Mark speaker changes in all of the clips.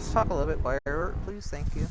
Speaker 1: just talk a little bit quieter, please? Thank you.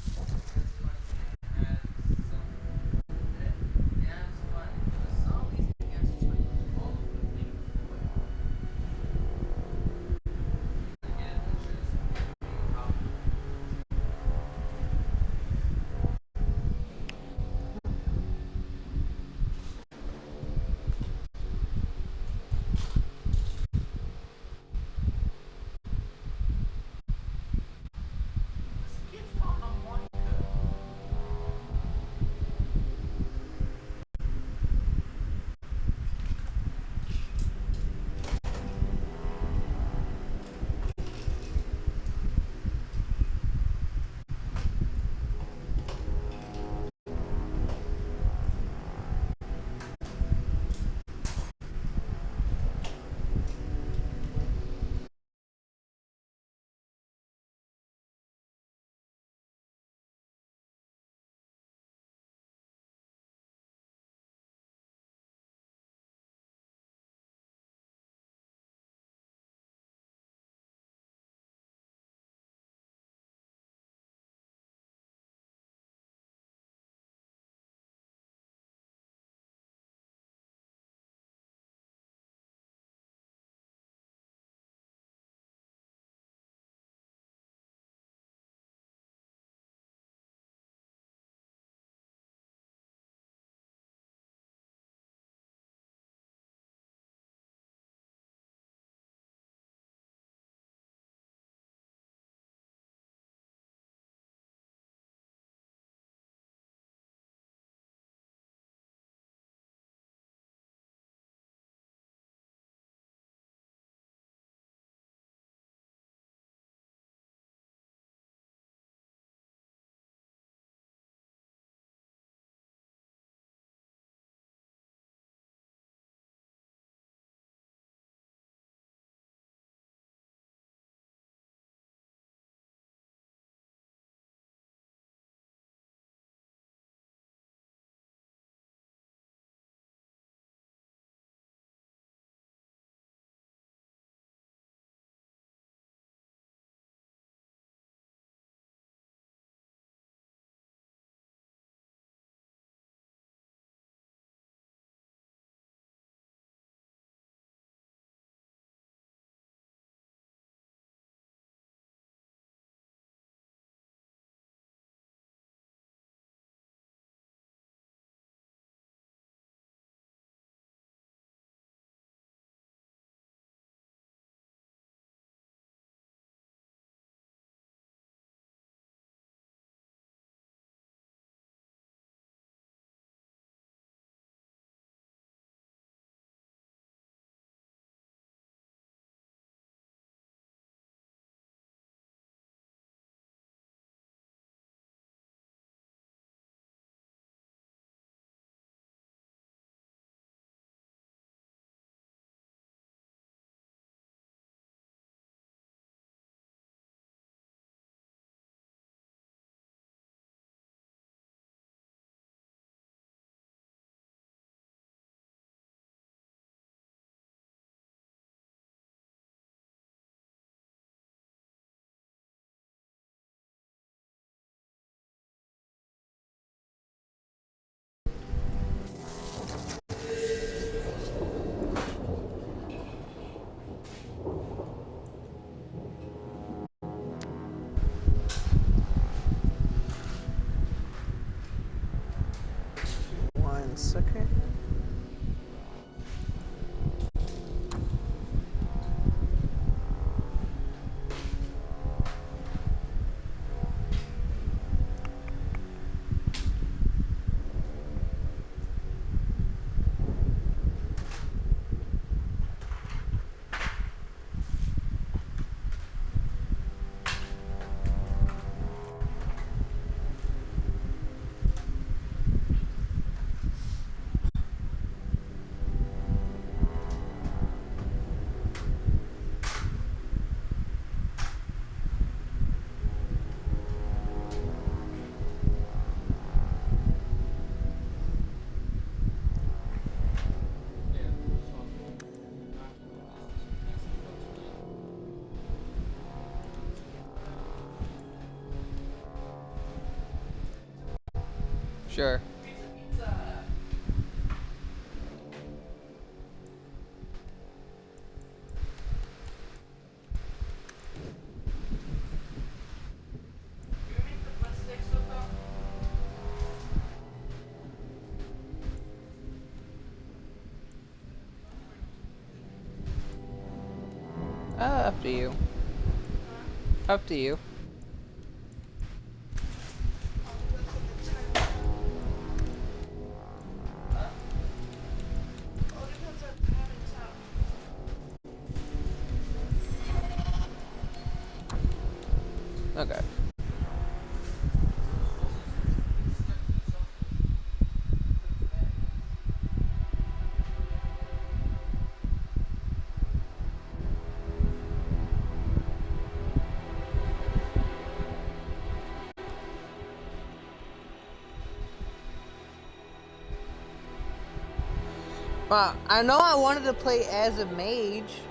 Speaker 1: Sure. Up to you. Up to you. Okay. Well, I know I wanted to play as a mage.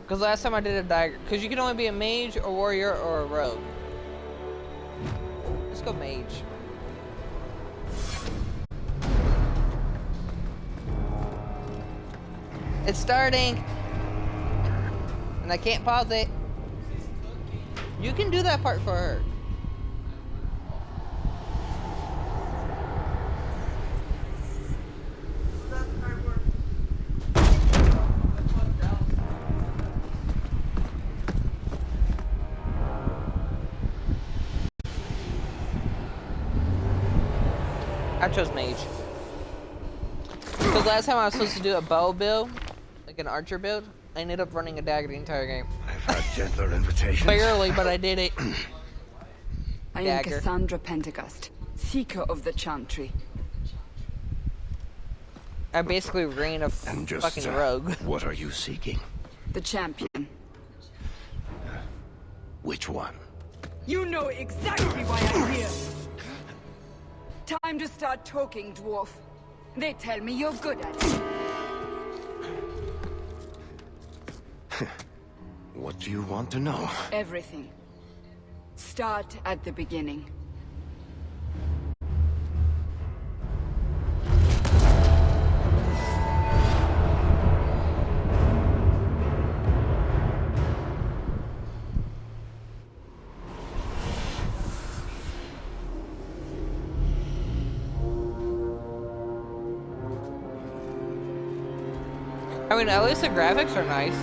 Speaker 1: Because last time I did a dagger. Because you can only be a mage, a warrior, or a rogue. Let's go mage. It's starting. And I can't pause it. You can do that part for her. I chose mage. Because last time I was supposed to do a bow build, like an archer build, I ended up running a dagger the entire game.
Speaker 2: I've had gentler invitations.
Speaker 1: Barely, but I did it.
Speaker 3: I am Cassandra Pentagust, seeker of the Chantry.
Speaker 1: I basically ran a fucking rogue.
Speaker 2: What are you seeking?
Speaker 3: The champion.
Speaker 2: Which one?
Speaker 3: You know exactly why I'm here. Time to start talking, dwarf. They tell me you're good at it.
Speaker 2: What do you want to know?
Speaker 3: Everything. Start at the beginning.
Speaker 1: I mean, at least the graphics are nice.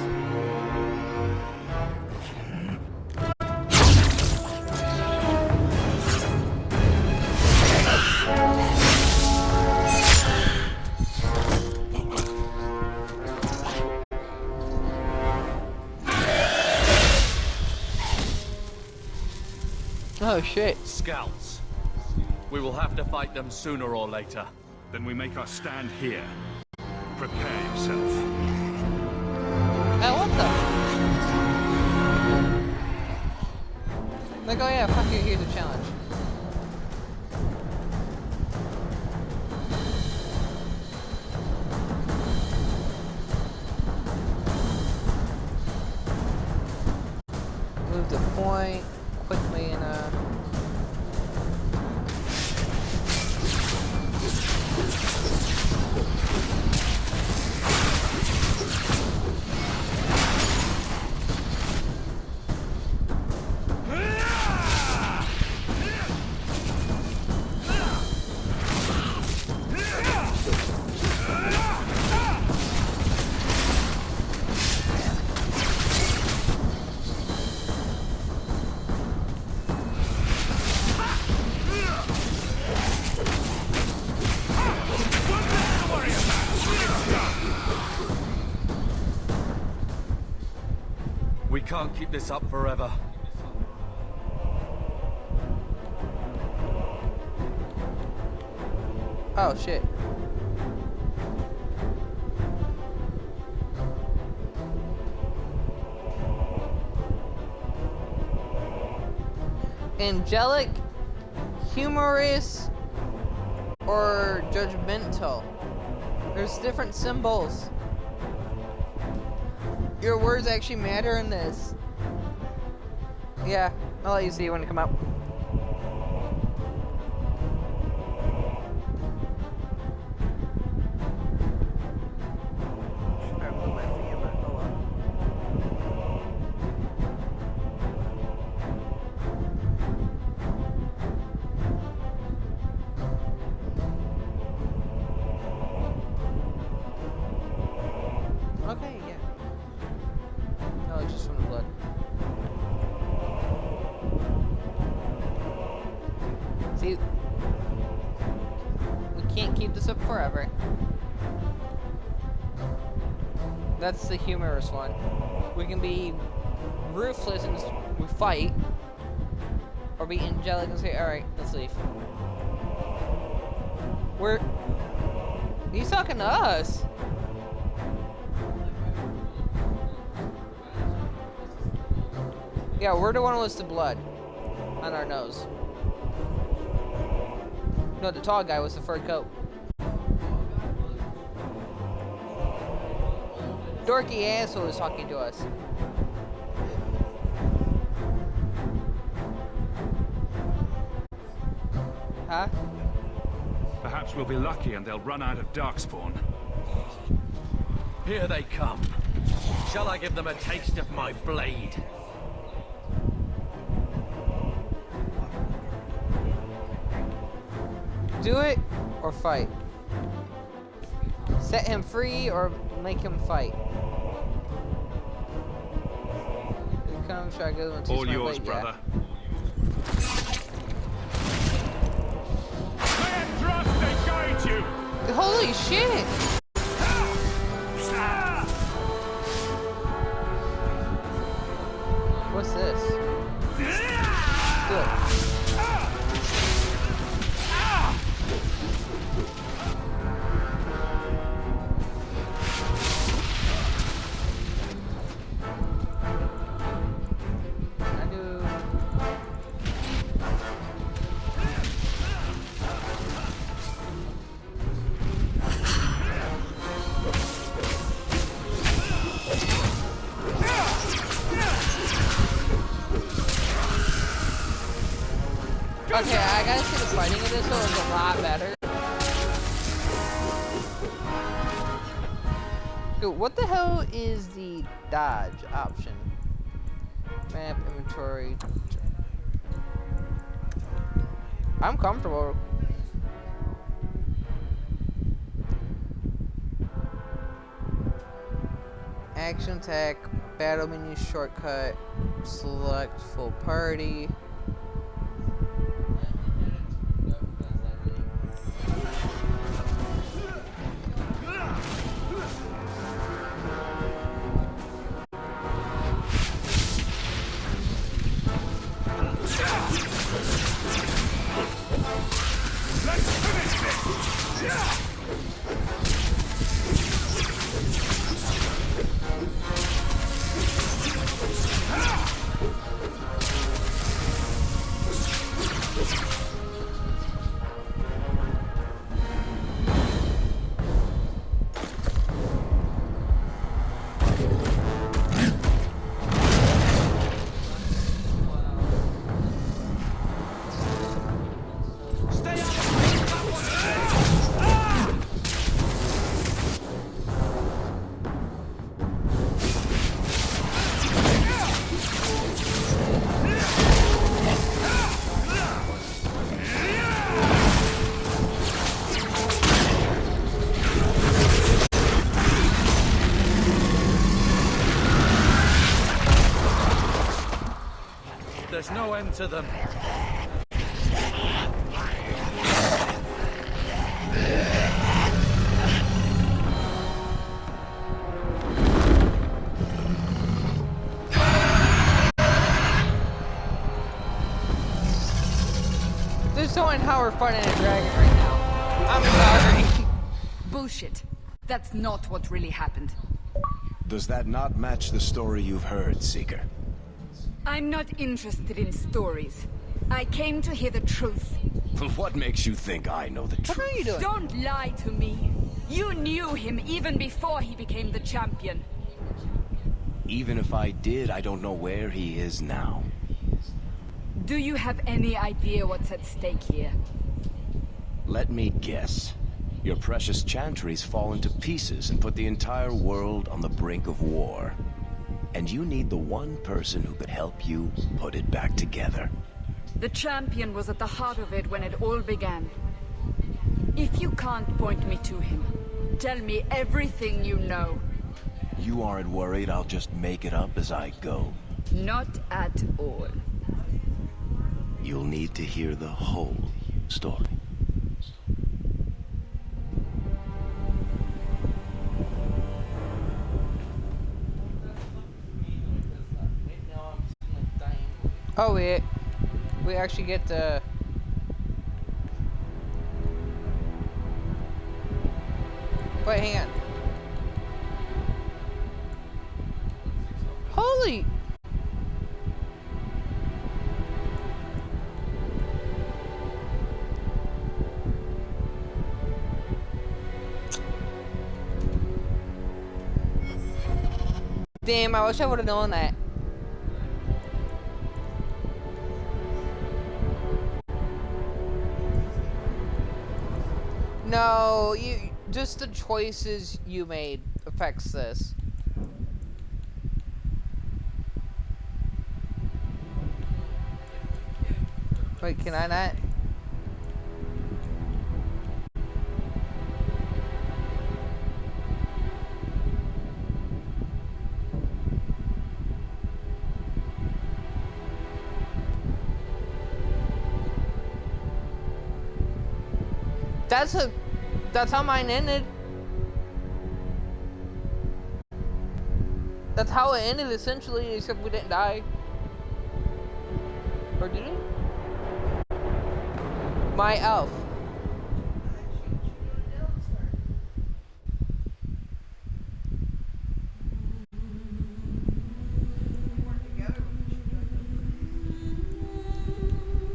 Speaker 1: Oh shit.
Speaker 4: Scouts. We will have to fight them sooner or later. Then we make our stand here. Prepare yourself.
Speaker 1: Oh, what the? Like, oh yeah, fuck you, here's a challenge. Move the point quickly and
Speaker 4: We can't keep this up forever.
Speaker 1: oh shit. Angelic, humorous, or judgmental. There's different symbols. Your words actually matter in this. Yeah, I'll let you see when you come up. Okay, yeah. No, it's just from the blood. See, we can't keep this up forever. That's the humorous one. We can be ruthless and we fight, or be angelic and say, "All right, let's leave." He's talking to us. Yeah, we're the one with the blood on our nose. No, the tall guy with the fur coat. Dorky asshole is talking to us. Huh?
Speaker 4: Perhaps we'll be lucky and they'll run out of darkspawn. Here they come. Shall I give them a taste of my blade?
Speaker 1: Do it or fight. Set him free or make him fight. Come, try to go into
Speaker 4: all yours, brother. Let trust they guide you.
Speaker 1: Holy shit! What's this? Good. Okay, I gotta say the fighting of this one is a lot better. Dude, what the hell is the dodge option? Map, inventory. I'm comfortable. Action attack, battle menu shortcut, select full party.
Speaker 4: There's no end to them.
Speaker 1: There's no end how we're fighting a dragon right now. I'm sorry.
Speaker 3: Bullshit. That's not what really happened.
Speaker 2: Does that not match the story you've heard, Seeker?
Speaker 3: I'm not interested in stories. I came to hear the truth.
Speaker 2: Well, what makes you think I know the
Speaker 1: What
Speaker 2: truth?
Speaker 1: are you doing?
Speaker 3: Don't lie to me. You knew him even before he became the champion.
Speaker 2: Even if I did, I don't know where he is now.
Speaker 3: Do you have any idea what's at stake here?
Speaker 2: Let me guess. Your precious chantry's fallen to pieces and put the entire world on the brink of war. And you need the one person who could help you put it back together.
Speaker 3: The champion was at the heart of it when it all began. If you can't point me to him, tell me everything you know.
Speaker 2: You aren't worried I'll just make it up as I go?
Speaker 3: Not at all.
Speaker 2: You'll need to hear the whole story.
Speaker 1: Oh, we actually get to... Wait, hang on. Holy... Damn, I wish I would have known that. No, just the choices you made affects this. Wait, can I not? That's how mine ended. That's how it ended, essentially, except we didn't die. Or did it? My elf.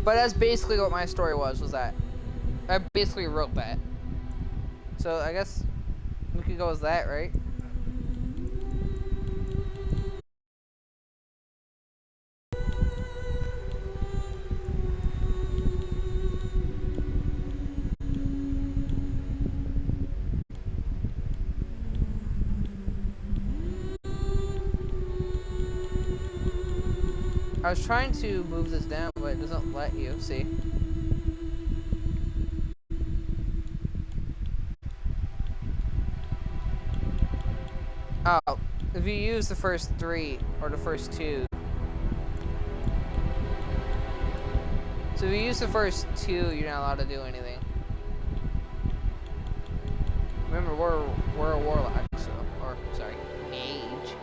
Speaker 1: But that's basically what my story was that. I basically wrote that. So I guess we could go with that, right? I was trying to move this down, but it doesn't let you. See? Oh, if you use the first 3 or the first 2. So if you use the first 2, you're not allowed to do anything. Remember, we're a warlock, so, or sorry, mage.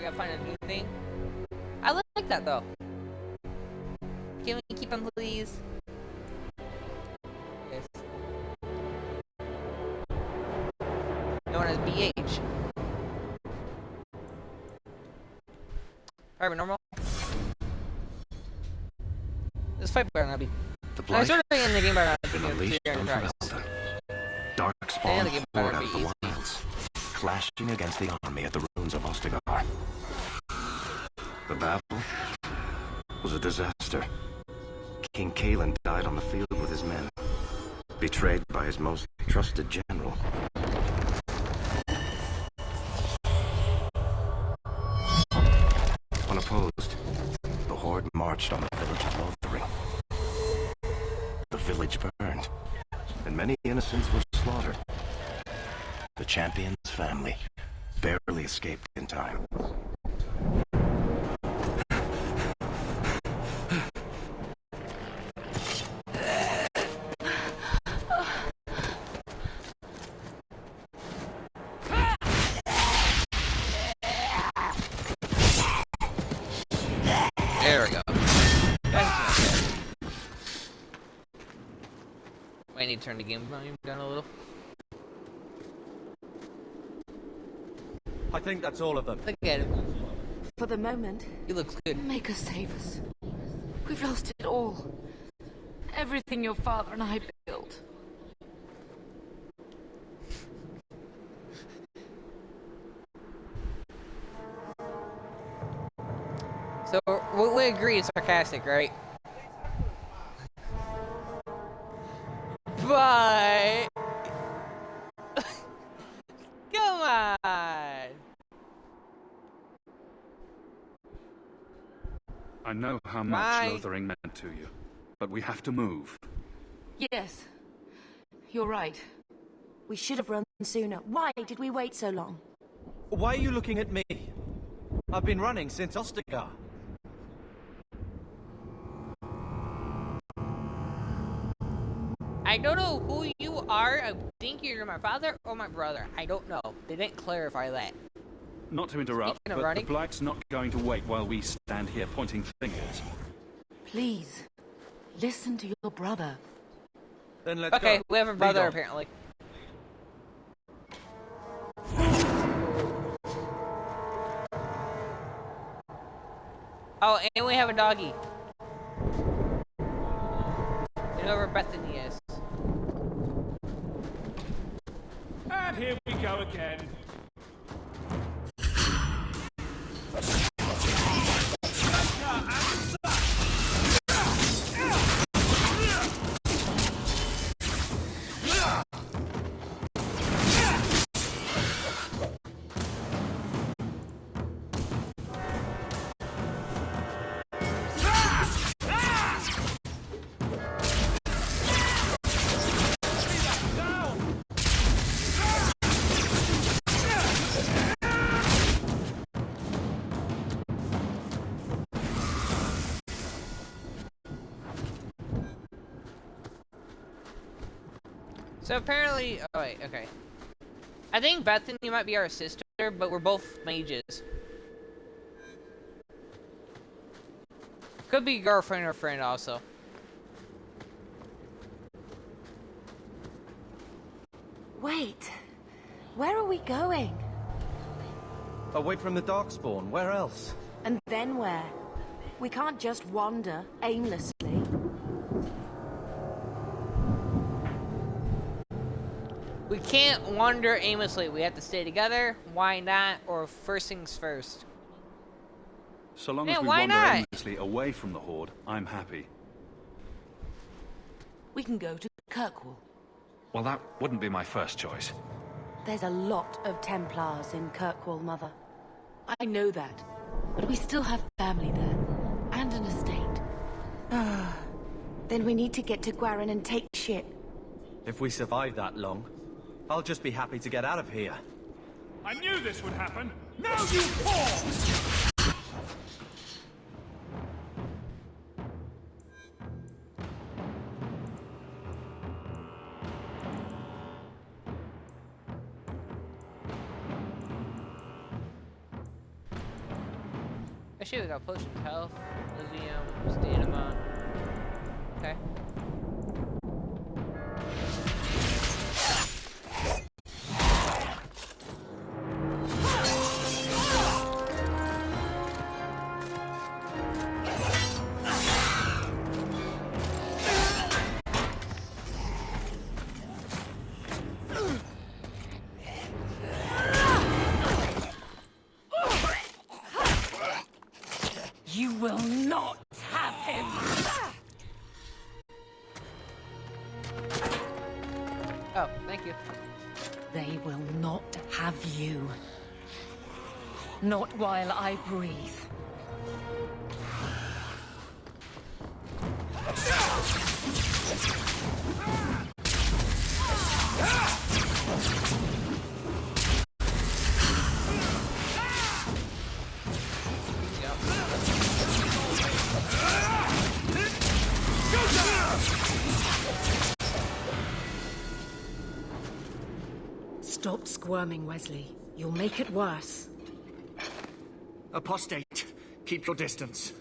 Speaker 1: gotta find a new thing. I like that though. Can we keep them, please? Yes. Known as BH. Alright, we're normal. This fight better not be.
Speaker 2: The
Speaker 1: I
Speaker 2: blight
Speaker 1: sort of in the game better not
Speaker 2: been
Speaker 1: be
Speaker 2: unleashed
Speaker 1: clear
Speaker 2: on
Speaker 1: and tracks.
Speaker 2: Felden. Dark
Speaker 1: And
Speaker 2: spawn
Speaker 1: the game
Speaker 2: poured
Speaker 1: better
Speaker 2: out
Speaker 1: be
Speaker 2: of the
Speaker 1: easy.
Speaker 2: wilds, clashing against the army at the ruins of Ostagar. The battle was a disaster. King Kalen died on the field with his men, betrayed by his most trusted general. Unopposed, the horde marched on the village of Lothering. The village burned, and many innocents were slaughtered. The champion's family barely escaped in time.
Speaker 1: There we go. I need to turn the game volume down a little.
Speaker 5: I think that's all of them.
Speaker 1: Look at him.
Speaker 6: For the moment,
Speaker 1: He looks good.
Speaker 6: make us save us. We've lost it all. Everything your father and I built.
Speaker 1: So we agree it's sarcastic, right? But come on.
Speaker 4: I know how much
Speaker 1: Bye.
Speaker 4: Lothering meant to you, but we have to move.
Speaker 6: Yes, you're right.
Speaker 7: We should have run sooner. Why did we wait so long?
Speaker 5: Why are you looking at me? I've been running since Ostagar.
Speaker 1: I don't know who you are. I think you're my father or my brother. I don't know. They didn't clarify that.
Speaker 4: Not to interrupt,
Speaker 1: Speaking of
Speaker 4: but
Speaker 1: running-
Speaker 4: the Blight's not going to wait while we stand here pointing fingers.
Speaker 6: Please, listen to your brother.
Speaker 5: Then let's
Speaker 1: Okay,
Speaker 5: go.
Speaker 1: we have a
Speaker 5: Lead
Speaker 1: brother
Speaker 5: on.
Speaker 1: apparently. Oh, and we have a doggy. You know where Bethany is.
Speaker 8: And here we go again.
Speaker 1: So apparently, oh wait, okay. I think Bethany might be our sister, but we're both mages. Could be girlfriend or friend also.
Speaker 7: Wait, where are we going?
Speaker 5: Away from the Darkspawn, where else?
Speaker 7: And then where? We can't just wander aimlessly.
Speaker 1: We can't wander aimlessly. We have to stay together. Why not? Or first things first.
Speaker 4: So long
Speaker 1: Yeah,
Speaker 4: as we
Speaker 1: why
Speaker 4: wander
Speaker 1: not?
Speaker 4: aimlessly away from the Horde, I'm happy.
Speaker 6: We can go to Kirkwall.
Speaker 9: Well, that wouldn't be my first choice.
Speaker 7: There's a lot of Templars in Kirkwall, Mother.
Speaker 6: I know that, but we still have family there, and an estate.
Speaker 7: Then we need to get to Gwarin and take ship.
Speaker 5: If we survive that long, I'll just be happy to get out of here.
Speaker 8: I knew this would happen. Now you pause!
Speaker 1: Actually, we got potion of health, lithium, stamina. Okay.
Speaker 6: You will not have him!
Speaker 1: Oh, thank you.
Speaker 6: They will not have you. Not while I breathe. Stop squirming, Wesley. You'll make it worse.
Speaker 5: Apostate, keep your distance.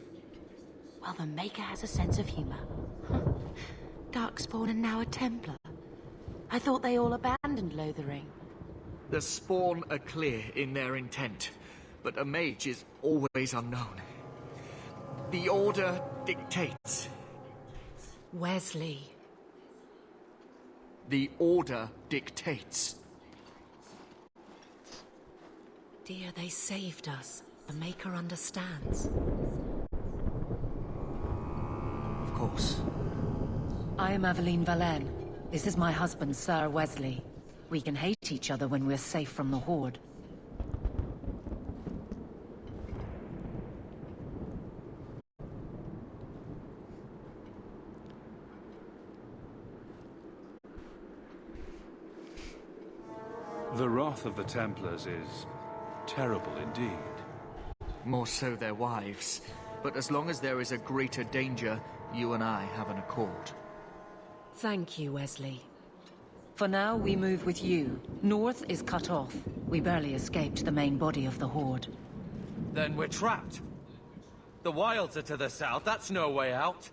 Speaker 7: Well, the Maker has a sense of humor. Darkspawn and now a Templar. I thought they all abandoned Lothering.
Speaker 5: The Spawn are clear in their intent, but a mage is always unknown. The Order dictates.
Speaker 6: Wesley.
Speaker 5: The Order dictates.
Speaker 6: Dear, they saved us. The Maker understands.
Speaker 5: Of course.
Speaker 6: I am Aveline Valenne. This is my husband, Sir Wesley. We can hate each other when we're safe from the Horde.
Speaker 4: The wrath of the Templars is terrible indeed.
Speaker 5: More so their wives. But as long as there is a greater danger, you and I have an accord.
Speaker 6: Thank you, Wesley. For now, we move with you. North is cut off. We barely escaped the main body of the Horde.
Speaker 5: Then we're trapped. The wilds are to the south, that's no way out.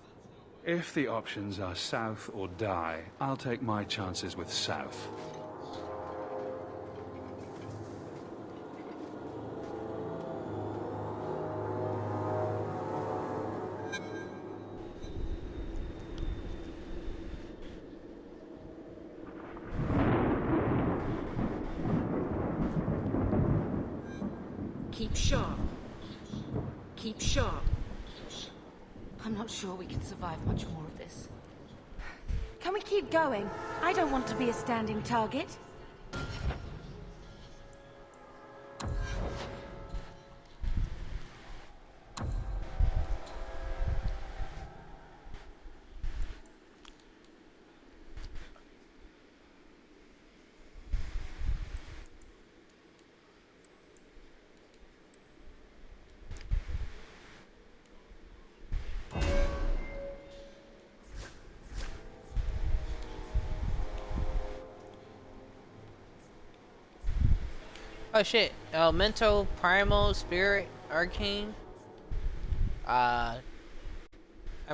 Speaker 4: If the options are south or die, I'll take my chances with south.
Speaker 6: Keep sharp. Keep sharp.
Speaker 7: I'm not sure we can survive much more of this. Can we keep going? I don't want to be a standing target.
Speaker 1: Oh shit. Elemental, Primal, Spirit, Arcane. I'm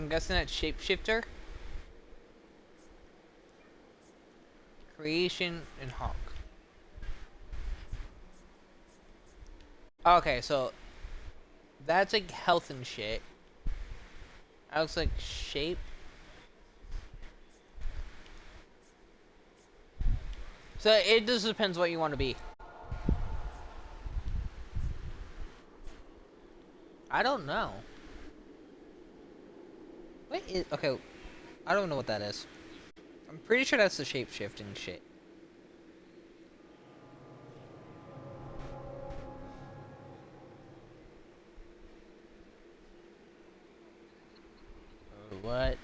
Speaker 1: guessing that's Shapeshifter. Creation and Hawk. Okay, so that's like health and shit. That looks like shape. So it just depends what you want to be. I don't know. Wait, okay. I don't know what that is. I'm pretty sure that's the shape-shifting shit. What?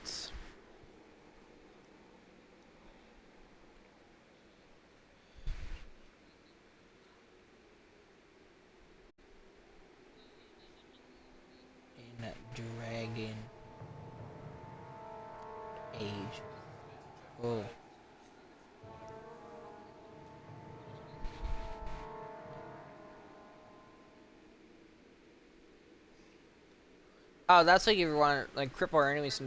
Speaker 1: Dragon age. Oh. Oh, that's like if you want like cripple our enemies.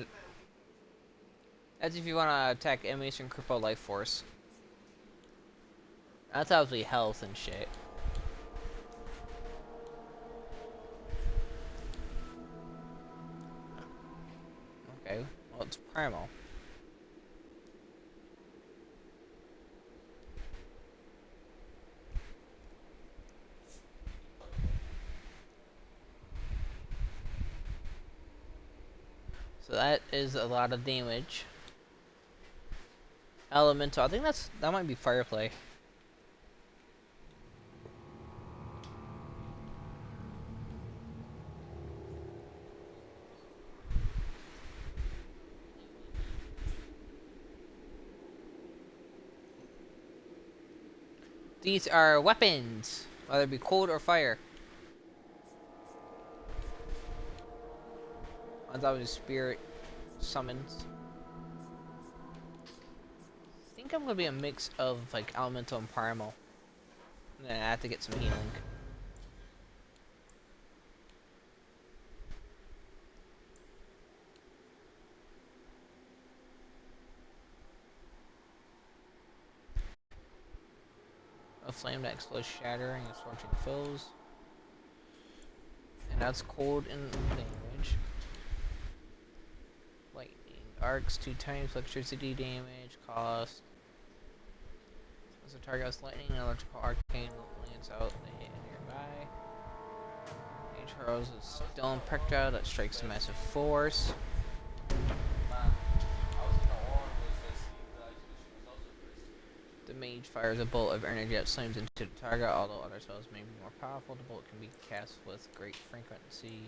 Speaker 1: That's if you want to attack enemies and cripple life force. That's obviously health and shit. Okay, well it's primal. So that is a lot of damage. Elemental, I think that might be Fireplay. These are weapons, whether it be cold or fire. I thought it was spirit summons. I think I'm gonna be a mix of like elemental and primal. And then I have to get some healing. A flame that explodes, shattering and scorching foes. And that's cold and damage. Lightning arcs 2 times electricity damage cost. As a target has lightning, an electrical arcane lands out the hit nearby. Mage hurls a stone projectile that strikes a massive force. The mage fires a bolt of energy that slams into the target, although other spells may be more powerful. The bolt can be cast with great frequency.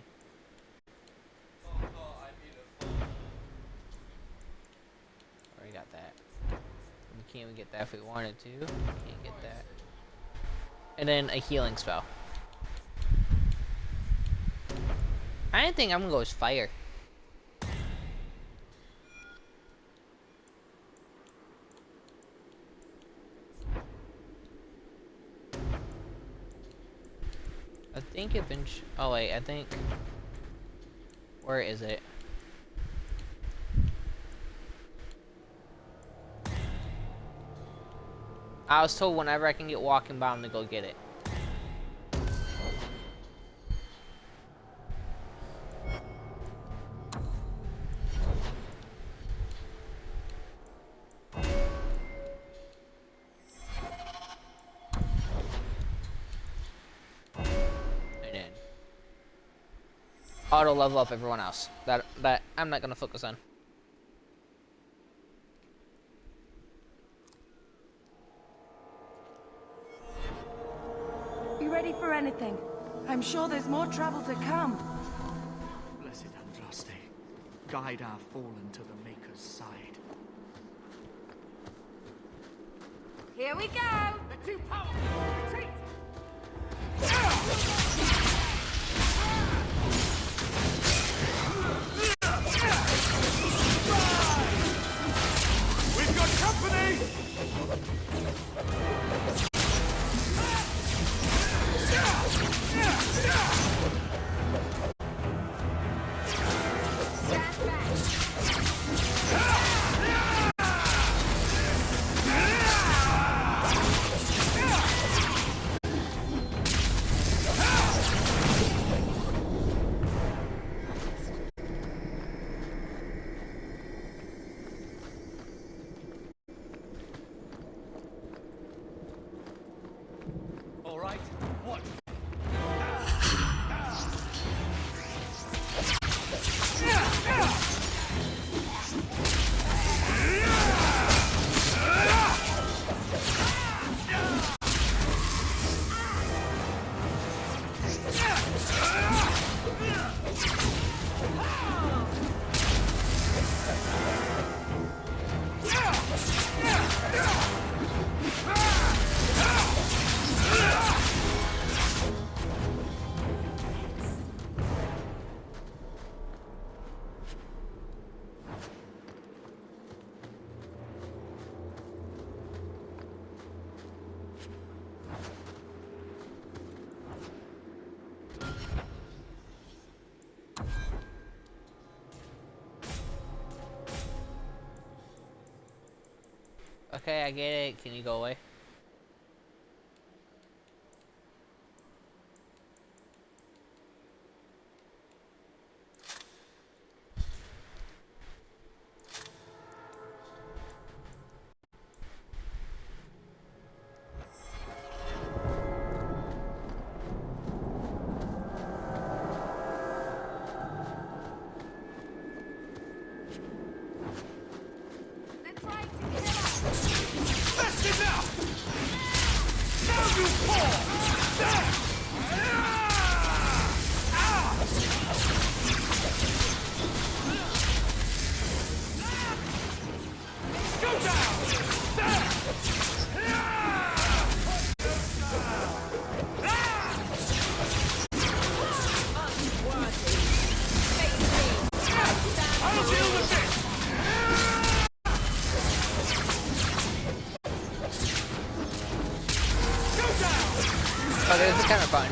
Speaker 1: Already got that. We can't even get that if we wanted to. Can't get that. And then a healing spell. I think I'm gonna go with fire. I think eventually. Oh wait, I think. Where is it? I was told whenever I can get walking bound to go get it. Auto level up everyone else. That I'm not gonna focus on.
Speaker 7: Be ready for anything. I'm sure there's more trouble to come.
Speaker 5: Blessed Andraste, guide our fallen to the Maker's side.
Speaker 7: Here we go!
Speaker 8: They're too powerful! Retreat! We've got company!
Speaker 4: All right, what?
Speaker 1: Okay, I get it. Can you go away?
Speaker 8: That's enough! Now you fall! There! Go down! There! I'll deal with this!
Speaker 1: Oh, this is kind of fun.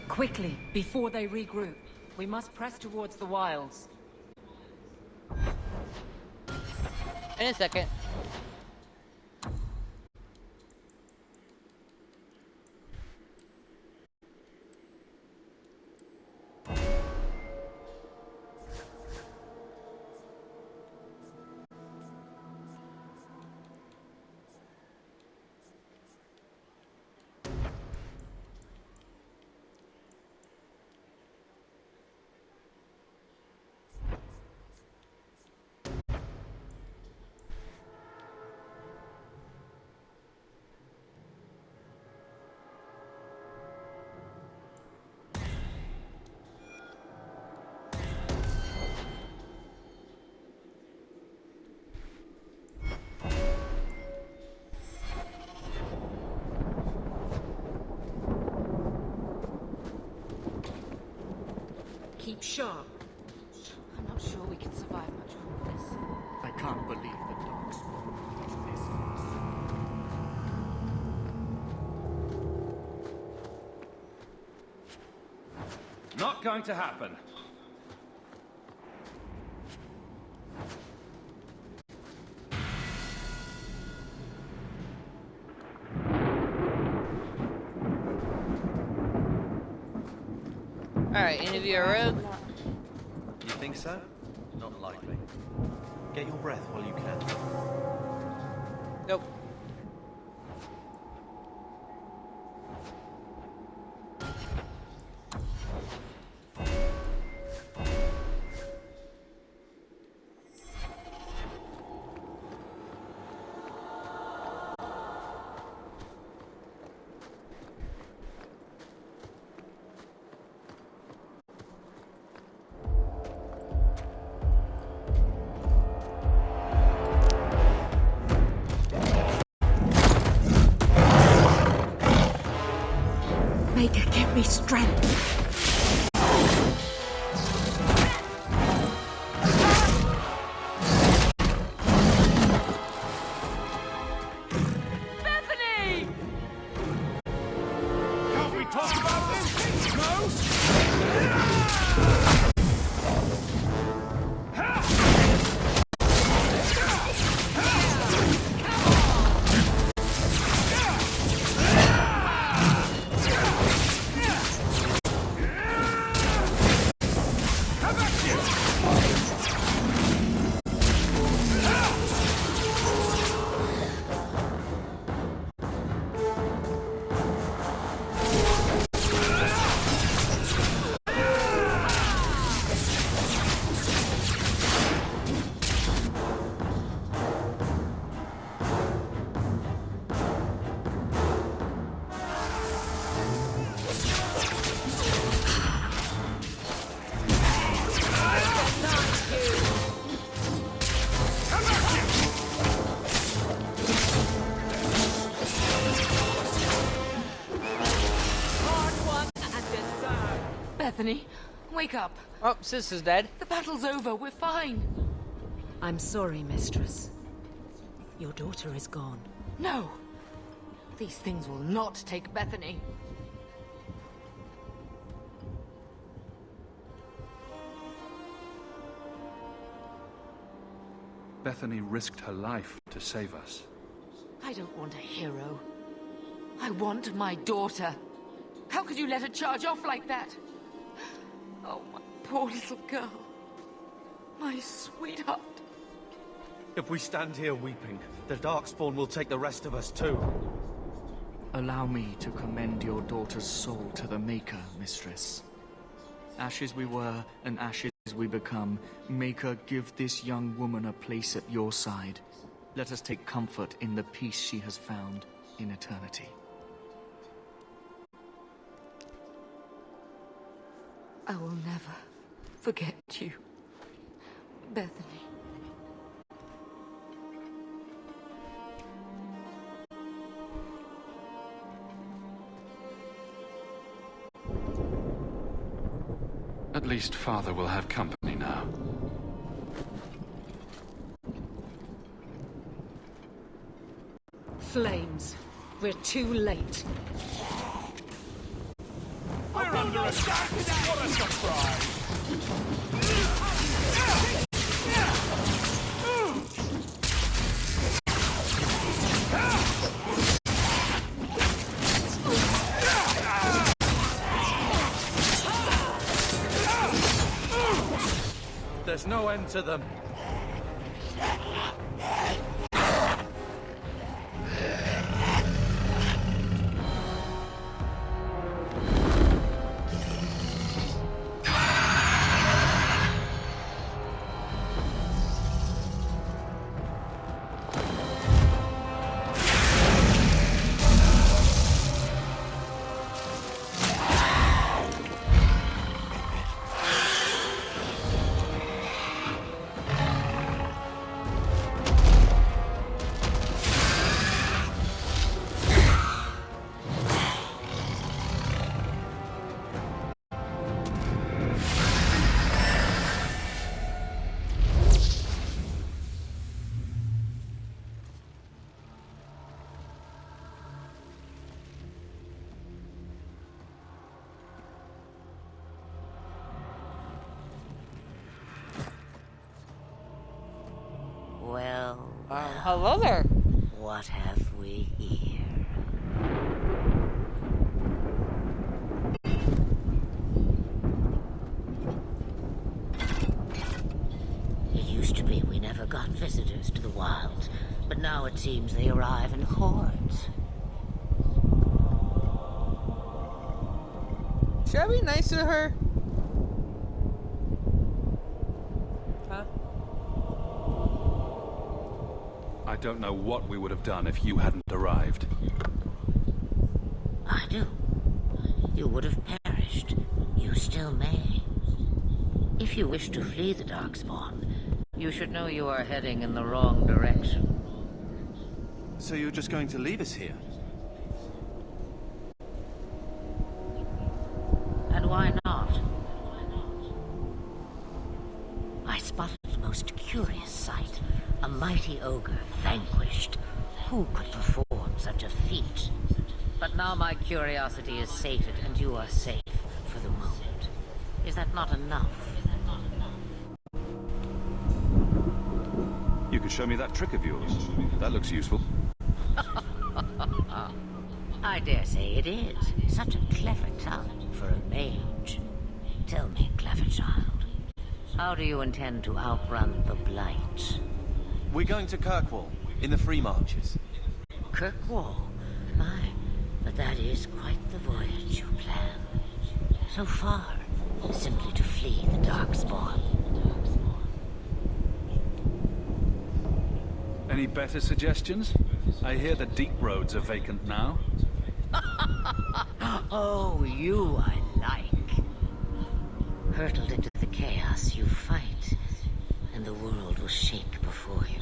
Speaker 6: Quickly, before they regroup. We must press towards the wilds.
Speaker 1: In a second.
Speaker 6: Keep sharp.
Speaker 7: I'm not sure we can survive much more of this.
Speaker 5: I can't believe the dogs is this.
Speaker 9: Not going to happen.
Speaker 1: Alright, any of you are rogue?
Speaker 10: You think so? Not likely. Get your breath while you can.
Speaker 1: Nope.
Speaker 6: Maker, give me strength.
Speaker 8: Can't we talk about this? No?
Speaker 7: Bethany, wake up.
Speaker 1: Oh, Sis is dead.
Speaker 7: The battle's over. We're fine.
Speaker 6: I'm sorry, mistress. Your daughter is gone.
Speaker 7: No. These things will not take Bethany.
Speaker 4: Bethany risked her life to save us.
Speaker 3: I don't want a hero. I want my daughter. How could you let her charge off like that? Oh, my poor little girl. My sweetheart.
Speaker 10: If we stand here weeping, the Darkspawn will take the rest of us too.
Speaker 5: Allow me to commend your daughter's soul to the Maker, Mistress. Ashes we were, and ashes we become. Maker, give this young woman a place at your side. Let us take comfort in the peace she has found in eternity.
Speaker 3: I will never forget you, Bethany.
Speaker 4: At least Father will have company now.
Speaker 6: Flames. We're too late.
Speaker 8: We're under attack! What a surprise!
Speaker 10: There's no end to them.
Speaker 11: Well,
Speaker 1: Hello there.
Speaker 11: what have we here? It used to be we never got visitors to the wilds, but now it seems they arrive in hordes.
Speaker 1: Should I be nice to her? Huh?
Speaker 4: I don't know what we would have done if you hadn't arrived.
Speaker 11: I do. You would have perished. You still may. If you wish to flee the Darkspawn, you should know you are heading in the wrong direction.
Speaker 10: So you're just going to leave us here?
Speaker 11: And why not? I spotted the most curious sight. A mighty ogre vanquished. Who could perform such a feat? But now my curiosity is sated, and you are safe for the moment. Is that not enough?
Speaker 4: You could show me that trick of yours. That looks useful.
Speaker 11: I dare say it is. Such a clever tongue for a mage. Tell me, clever child, how do you intend to outrun the Blight?
Speaker 10: We're going to Kirkwall, in the Free Marches.
Speaker 11: Kirkwall? My, but that is quite the voyage you plan. So far, simply to flee the Darkspawn.
Speaker 4: Any better suggestions? I hear the deep roads are vacant now.
Speaker 11: Oh, you I like. Hurtled into the chaos you fight, and the world will shake before you.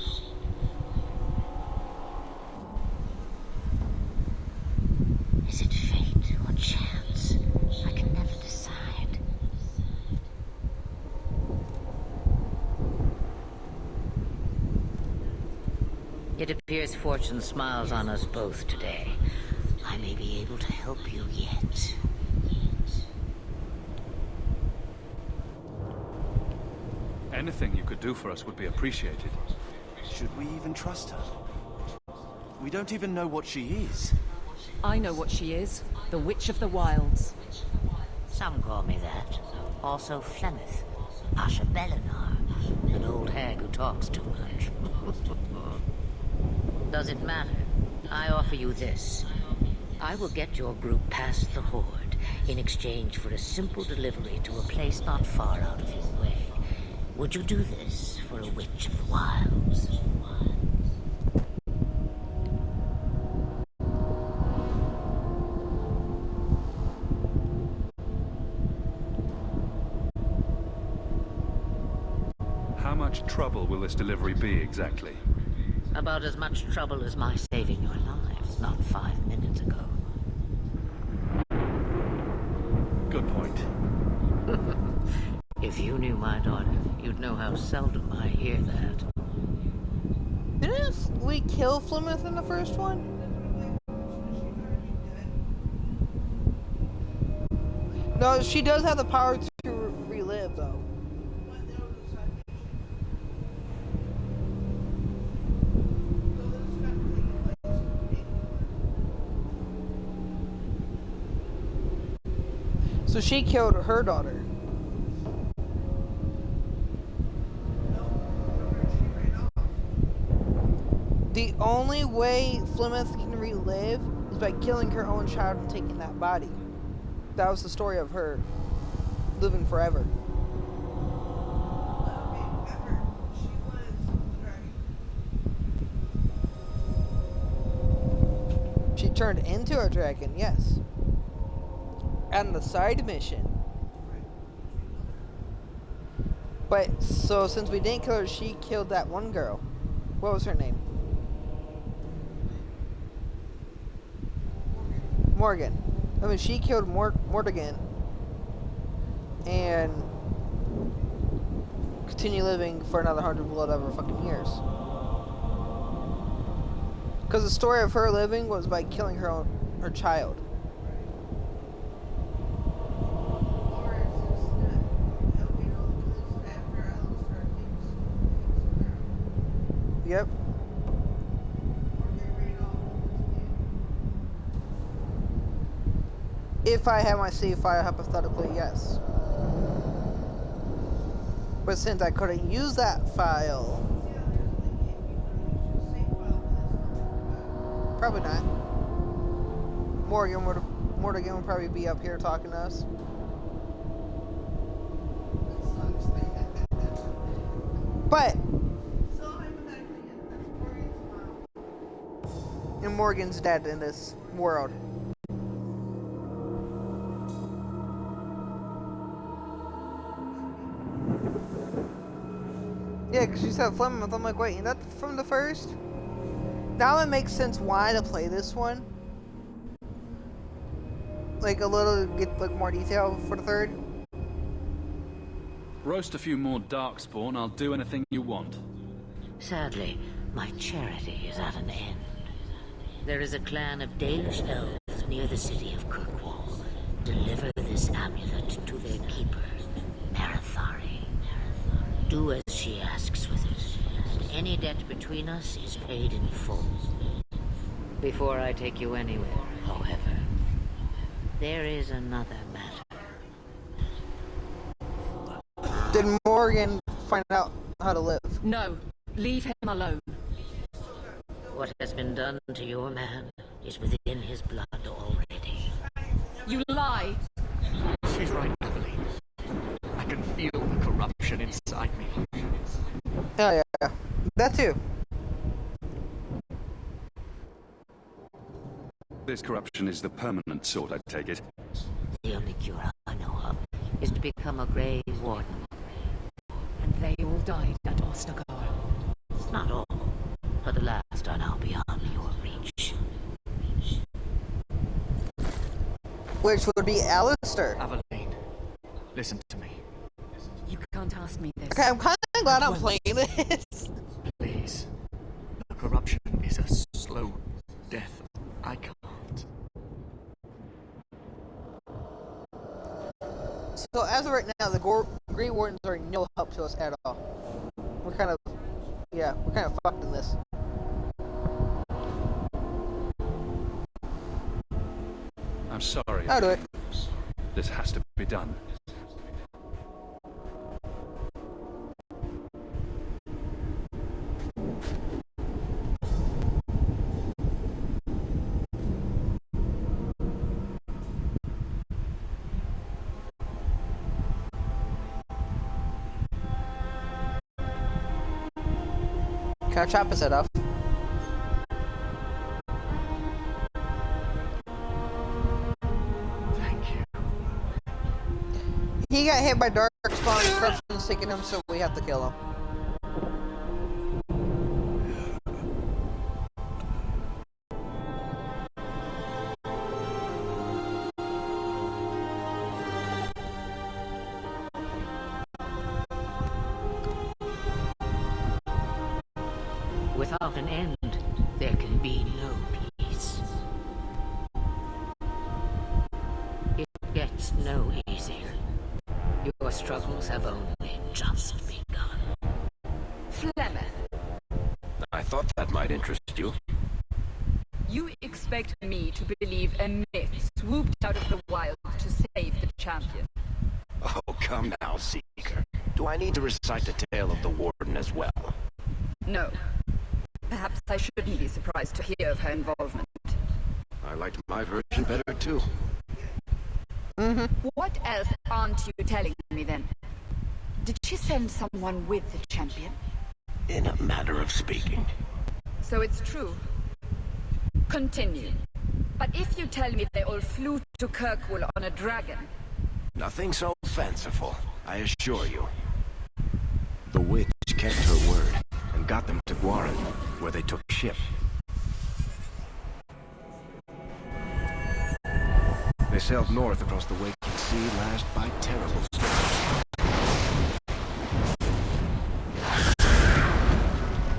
Speaker 11: Is it fate or chance? I can never decide. It appears fortune smiles on us both today. I may be able to help you yet.
Speaker 4: Anything you could do for us would be appreciated.
Speaker 10: Should we even trust her? We don't even know what she is.
Speaker 6: I know what she is. The Witch of the Wilds.
Speaker 11: Some call me that. Also Flemeth, Pasha Belinar, an old hag who talks too much. Does it matter? I offer you this. I will get your group past the Horde in exchange for a simple delivery to a place not far out of your way. Would you do this for a Witch of the Wilds?
Speaker 4: How much trouble will this delivery be exactly?
Speaker 11: About as much trouble as my saving your lives not 5 minutes ago.
Speaker 10: Good point.
Speaker 11: If you knew my daughter, you'd know how seldom I hear that.
Speaker 1: Didn't we kill Flemeth in the first one? No, she does have the power to relive, though. So she killed her daughter. The only way Flemeth can relive is by killing her own child and taking that body. That was the story of her living forever. She turned into a dragon, yes. And the side mission. But, so since we didn't kill her, she killed that one girl. What was her name? Morgan. I mean, she killed Mortigan. And continue living for another 100 whatever fucking years. Because the story of her living was by killing her child. Yep. If I had my save file, hypothetically, yes. But since I couldn't use that file, probably not. Mortigan would probably be up here talking to us. But and Morgan's dead in this world. Yeah, because you said Flemeth. I'm like, wait, ain't that from the first? Now it makes sense why to play this one. Like a little, get like more detail for the third.
Speaker 4: Roast a few more darkspawn, I'll do anything you want.
Speaker 11: Sadly, my charity is at an end. There is a clan of Dalish elves near the city of Kirkwall. Deliver this amulet to their keeper, Marathari. Do as she asks with it, and any debt between us is paid in full. Before I take you anywhere, however, there is another matter.
Speaker 1: Did Morgan find out how to live?
Speaker 6: No, leave him alone.
Speaker 11: What has been done to your man is within his blood already.
Speaker 6: You lie!
Speaker 5: She's right, Evelyn. I can feel the corruption inside me.
Speaker 1: Oh yeah, that too.
Speaker 4: This corruption is the permanent sort, I take it.
Speaker 11: The only cure I know of is to become a Grey Warden.
Speaker 6: And they all died at Ostagar.
Speaker 11: Not all, but the last are now beyond your reach.
Speaker 1: Which would be Alistair.
Speaker 5: Aveline, listen to me.
Speaker 6: You can't ask me this.
Speaker 1: Okay, I'm kind of glad I'm playing this.
Speaker 5: Please. The corruption is a slow death. I can't.
Speaker 1: So as of right now, the Grey Wardens are no help to us at all. We're kind of, Yeah, we're kind of fucked in this.
Speaker 4: I'm sorry.
Speaker 1: I'll do it.
Speaker 4: This has to be done.
Speaker 1: Can I chop his head off?
Speaker 5: Thank you.
Speaker 1: He got hit by dark spawn corruptions taking him, so we have to kill him.
Speaker 11: Without an end, there can be no peace. It gets no easier. Your struggles have only just begun.
Speaker 3: Flemeth,
Speaker 2: I thought that might interest you.
Speaker 3: you expect me to believe a myth swooped out of the wild to save the champion?
Speaker 2: Oh, come now, Seeker. Do I need to recite the tale of the Warden as well?
Speaker 3: No. Perhaps I shouldn't be surprised to hear of her involvement.
Speaker 2: I liked my version better, too.
Speaker 3: What else aren't you telling me then? Did she send someone with the champion?
Speaker 2: In a manner of speaking.
Speaker 3: So it's true. Continue. But if you tell me they all flew to Kirkwall on a dragon...
Speaker 2: Nothing so fanciful, I assure you. The witch kept her word and got them to Guaran, where they took ship. They sailed north across the waking sea, lashed by terrible storms.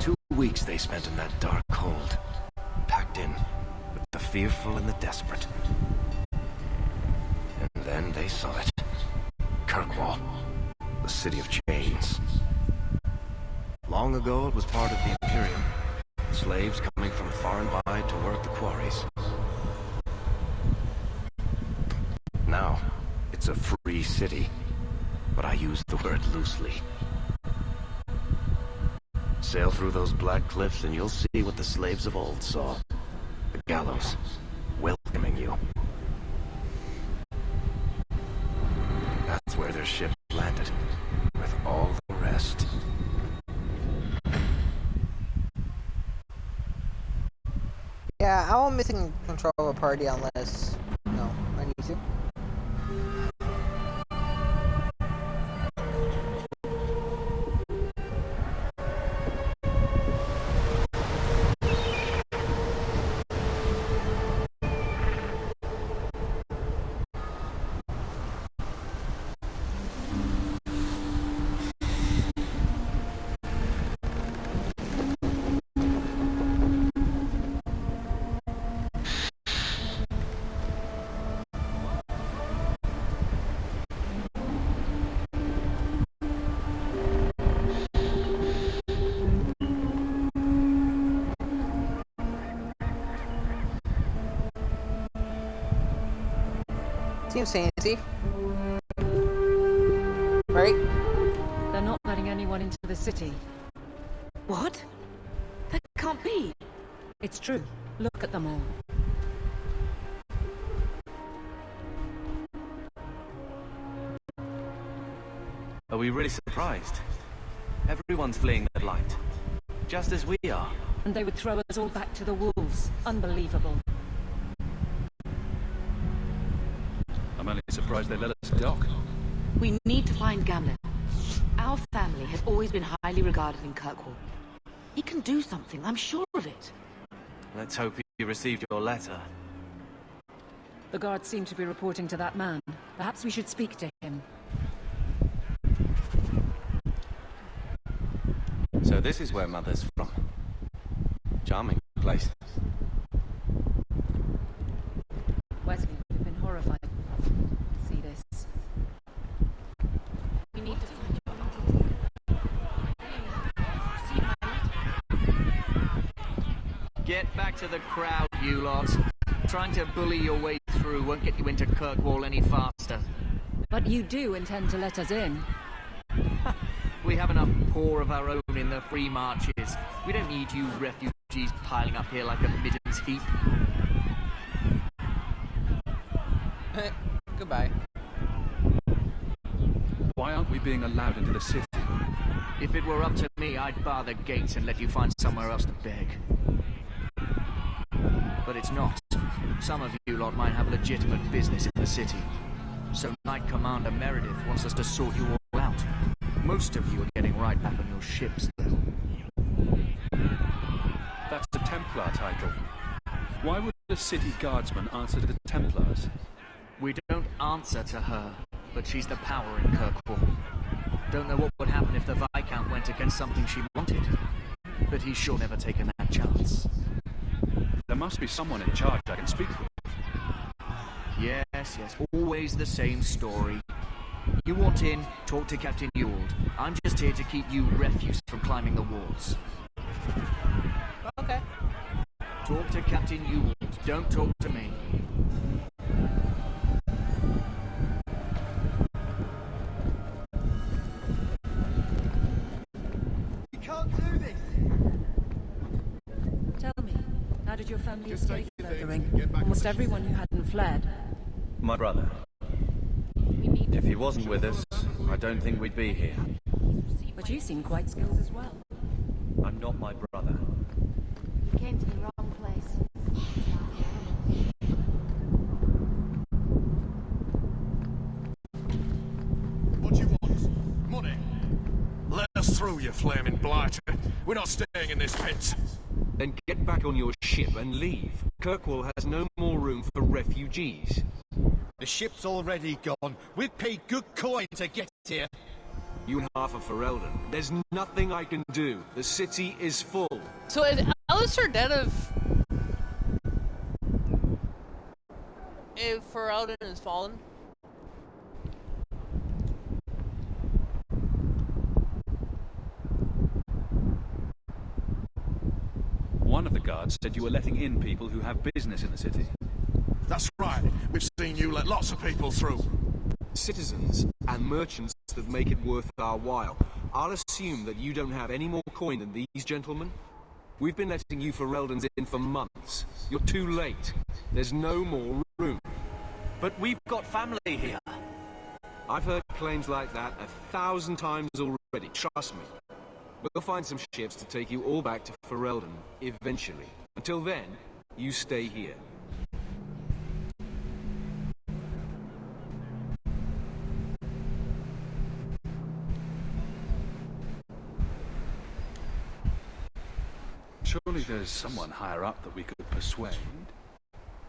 Speaker 2: 2 weeks they spent in that dark cold, packed in with the fearful and the desperate. And then they saw it. Kirkwall, the city of chains. Long ago it was part of the Imperium. Slaves coming from far and wide to work the quarries. Now, it's a free city, but I use the word loosely. Sail through those black cliffs and you'll see what the slaves of old saw. The gallows, welcoming you. That's where their ship landed, with all the rest.
Speaker 1: Yeah, I won't miss control of a party unless, no, I need to. Seems sanity. Right?
Speaker 6: They're not letting anyone into the city.
Speaker 3: What? That can't be.
Speaker 6: It's true. Look at them all.
Speaker 10: Are we really surprised? Everyone's fleeing the light. Just as we are.
Speaker 6: And they would throw us all back to the wolves. Unbelievable.
Speaker 4: I'm only surprised they let us dock.
Speaker 3: We need to find Gamlen. Our family has always been highly regarded in Kirkwall. He can do something, I'm sure of it.
Speaker 10: Let's hope he received your letter.
Speaker 6: The guards seem to be reporting to that man. Perhaps we should speak to him.
Speaker 10: So this is where Mother's from. Charming place.
Speaker 6: Wesley, we've been horrified. See this.
Speaker 3: We need to find your uncle. See my letter.
Speaker 5: Get back to the crowd, you lot. Trying to bully your way through won't get you into Kirkwall any faster.
Speaker 6: But you do intend to let us in.
Speaker 5: We have enough poor of our own in the free marches. We don't need you refugees piling up here like a middens heap.
Speaker 1: Goodbye.
Speaker 4: Why aren't we being allowed into the city?
Speaker 5: If it were up to me, I'd bar the gates and let you find somewhere else to beg. But it's not. Some of you lot might have legitimate business in the city. So Knight Commander Meredith wants us to sort you all out. Most of you are getting right back on your ships, though.
Speaker 4: That's a Templar title. Why would the city guardsman answer to the Templars?
Speaker 5: We don't answer to her, but she's the power in Kirkwall. Don't know what would happen if the Viscount went against something she wanted. But he's sure never taken that chance.
Speaker 4: There must be someone in charge I can speak with.
Speaker 5: Yes, always the same story. You want in, talk to Captain Ewald. I'm just here to keep you refuse from climbing the walls.
Speaker 1: Okay.
Speaker 5: Talk to Captain Ewald, don't talk to me.
Speaker 12: You can't do this!
Speaker 6: Tell me, how did your family escape murdering almost everyone who hadn't fled?
Speaker 10: My brother. If he wasn't with us, I don't think we'd be here.
Speaker 6: But you seem quite skilled as well.
Speaker 10: I'm not my brother.
Speaker 7: You came to the wrong place.
Speaker 8: What do you want? Money? Let us through, you flaming blighter. We're not staying in this pit.
Speaker 13: Then get back on your ship and leave. Kirkwall has no more room for refugees.
Speaker 12: The ship's already gone. We've paid good coin to get here.
Speaker 13: You and half of Ferelden. There's nothing I can do. The city is full.
Speaker 1: So is Alistair dead if Ferelden is fallen?
Speaker 4: One of the guards said you were letting in people who have business in the city.
Speaker 8: That's right. We've seen you let lots of people through.
Speaker 13: Citizens and merchants that make it worth our while. I'll assume that you don't have any more coin than these gentlemen. We've been letting you Fereldans in for months. You're too late. There's no more room.
Speaker 10: But we've got family here.
Speaker 13: I've heard claims like that 1,000 times already, trust me. We'll find some ships to take you all back to Ferelden, eventually. Until then, you stay here.
Speaker 4: Surely there's someone higher up that we could persuade.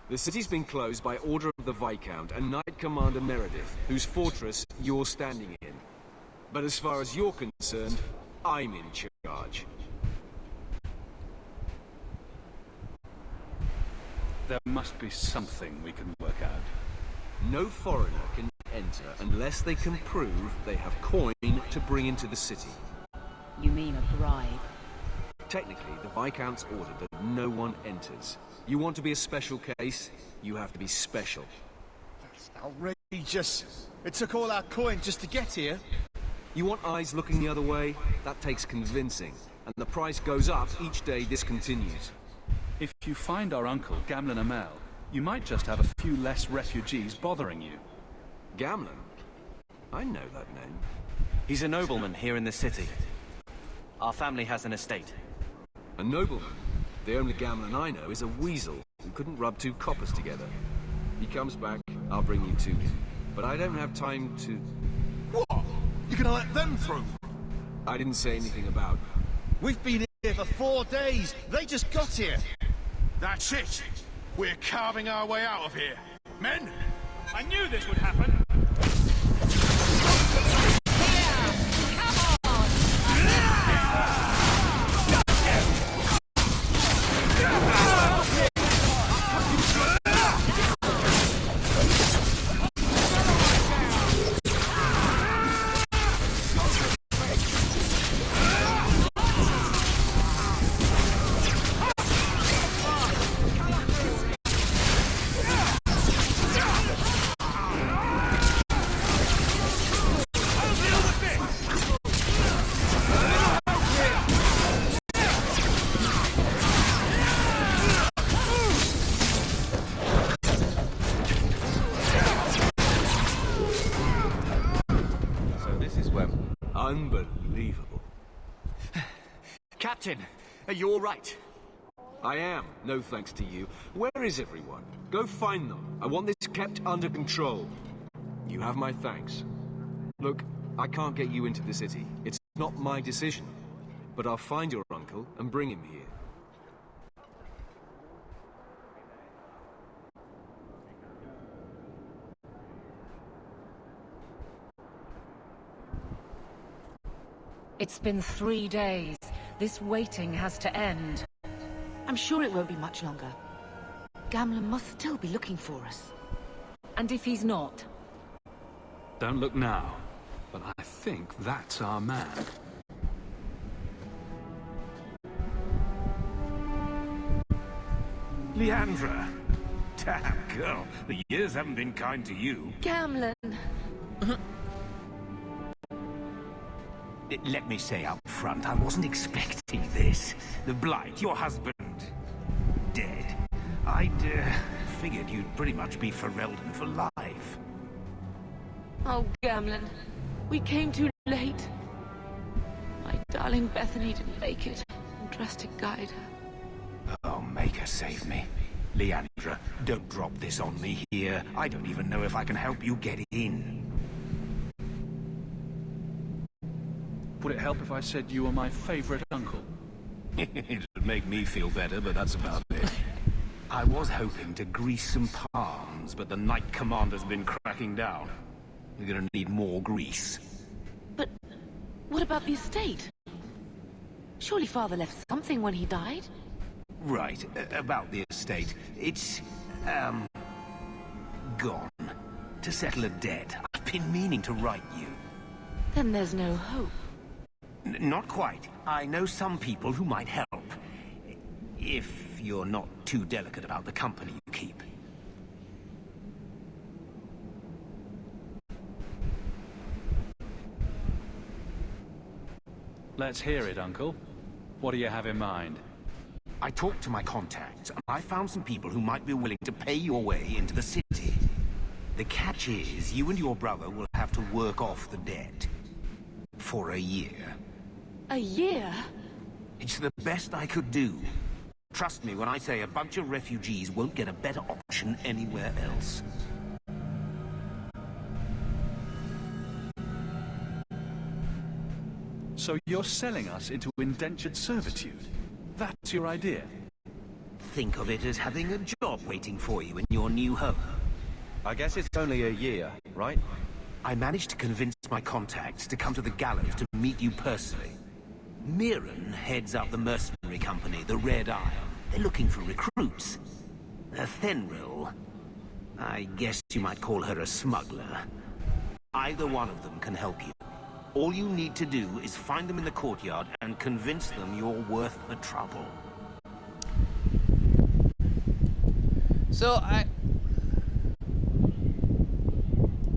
Speaker 13: The city's been closed by order of the Viscount and Knight Commander Meredith, whose fortress you're standing in. But as far as you're concerned, I'm in charge.
Speaker 4: There must be something we can work out.
Speaker 13: No foreigner can enter unless they can prove they have coin to bring into the city.
Speaker 6: You mean a bribe?
Speaker 13: Technically, the Viscount's ordered that no one enters. You want to be a special case, you have to be special.
Speaker 12: That's outrageous. It took all our coin just to get here.
Speaker 13: You want eyes looking the other way? That takes convincing. And the price goes up each day this continues.
Speaker 4: If you find our uncle, Gamlen Amel, you might just have a few less refugees bothering you.
Speaker 13: Gamlen? I know that name.
Speaker 10: He's a nobleman here in the city. Our family has an estate.
Speaker 13: A nobleman? The only Gamlen I know is a weasel who couldn't rub two coppers together. He comes back, I'll bring you to him. But I don't have time to...
Speaker 8: What? You're gonna let them through?
Speaker 13: I didn't say anything about...
Speaker 12: We've been here for 4 days. They just got here.
Speaker 8: That's it. We're carving our way out of here. Men? I knew this would happen.
Speaker 13: Unbelievable.
Speaker 12: Captain, are you all right?
Speaker 13: I am, no thanks to you. Where is everyone? Go find them. I want this kept under control. You have my thanks. Look, I can't get you into the city. It's not my decision. But I'll find your uncle and bring him here.
Speaker 6: It's been 3 days. This waiting has to end.
Speaker 3: I'm sure it won't be much longer. Gamlen must still be looking for us.
Speaker 6: And if he's not?
Speaker 4: Don't look now, but I think that's our man.
Speaker 14: Leandra! Damn, girl, the years haven't been kind to you.
Speaker 3: Gamlen!
Speaker 14: Let me say up front, I wasn't expecting this. The Blight, your husband, dead. I'd figured you'd pretty much be Ferelden for life.
Speaker 3: Oh, Gamlen. We came too late. My darling Bethany didn't make it. I'm dressed to guide her.
Speaker 14: Oh, make her save me. Leandra, don't drop this on me here. I don't even know if I can help you get in.
Speaker 4: Would it help if I said you were my favorite uncle?
Speaker 14: It'd make me feel better, but that's about it. I was hoping to grease some palms, but the Knight Commander's been cracking down. We're gonna need more grease.
Speaker 3: But what about the estate? Surely Father left something when he died?
Speaker 14: Right, about the estate. It's, gone. To settle a debt. I've been meaning to write you.
Speaker 3: Then there's no hope.
Speaker 14: Not quite. I know some people who might help. If you're not too delicate about the company you keep.
Speaker 4: Let's hear it, Uncle. What do you have in mind?
Speaker 14: I talked to my contacts, and I found some people who might be willing to pay your way into the city. The catch is, you and your brother will have to work off the debt. For a year.
Speaker 3: A year?
Speaker 14: It's the best I could do. Trust me when I say a bunch of refugees won't get a better option anywhere else.
Speaker 4: So you're selling us into indentured servitude? That's your idea?
Speaker 14: Think of it as having a job waiting for you in your new home.
Speaker 2: I guess it's only a year, right?
Speaker 14: I managed to convince my contacts to come to the gallows to meet you personally. Mirren heads up the mercenary company, the Red Iron. They're looking for recruits. Thenril, I guess you might call her a smuggler. Either one of them can help you. All you need to do is find them in the courtyard and convince them you're worth the trouble.
Speaker 1: So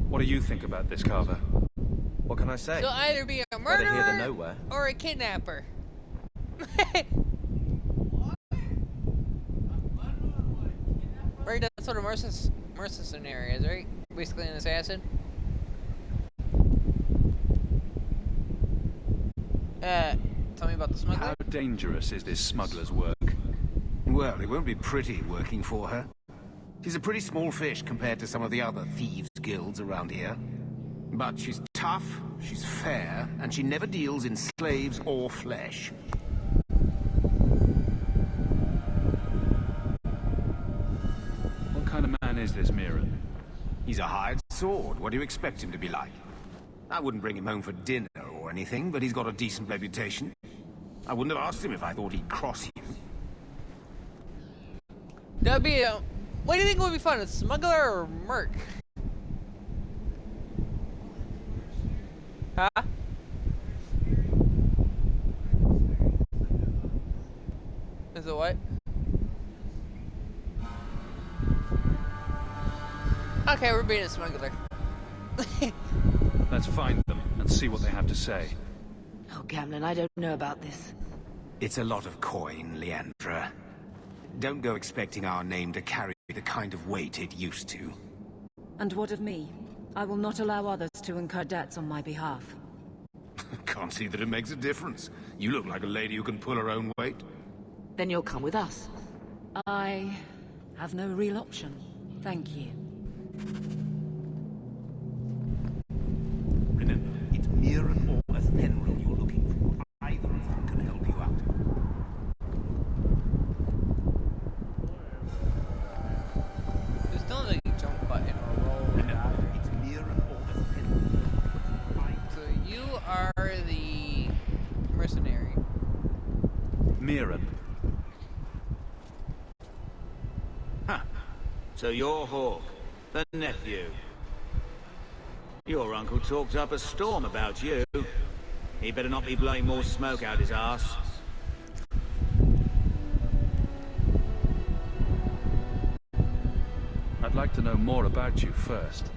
Speaker 4: What do you think about this, Carver?
Speaker 2: What can I say?
Speaker 1: So either be a
Speaker 2: Better
Speaker 1: murderer
Speaker 2: here than nowhere.
Speaker 1: or a kidnapper. Right, that's what a mercenary is, right? Basically an assassin. Tell me about the smuggler.
Speaker 4: How dangerous is this smuggler's work?
Speaker 14: Well, it won't be pretty working for her. She's a pretty small fish compared to some of the other thieves' guilds around here. But she's tough, she's fair, and she never deals in slaves or flesh.
Speaker 4: What kind of man is this Mirren?
Speaker 14: He's a hired sword. What do you expect him to be like? I wouldn't bring him home for dinner or anything, but he's got a decent reputation. I wouldn't have asked him if I thought he'd cross you.
Speaker 1: That'd be a... What do you think would be fun, a smuggler or merc? Huh? Is it what? Okay, we're being a smuggler.
Speaker 4: Let's find them and see what they have to say.
Speaker 3: Oh, Gamlen, I don't know about this.
Speaker 14: It's a lot of coin, Leandra. Don't go expecting our name to carry the kind of weight it used to.
Speaker 6: And what of me? I will not allow others to incur debts on my behalf.
Speaker 8: can't see that it makes a difference. You look like a lady who can pull her own weight.
Speaker 3: Then you'll come with us.
Speaker 6: I have no real option. Thank you.
Speaker 14: Remember, it's Mirren or Athenril you're looking for. Either of them can help you out.
Speaker 1: There's no like jump button or roll.
Speaker 14: Remember, it's Mirren or Athenril.
Speaker 1: So you are the mercenary.
Speaker 9: Mirren.
Speaker 14: Huh. So you're Hawk, the nephew. Your uncle talked up a storm about you. He better not be blowing more smoke out his arse.
Speaker 4: I'd like to know more about you first.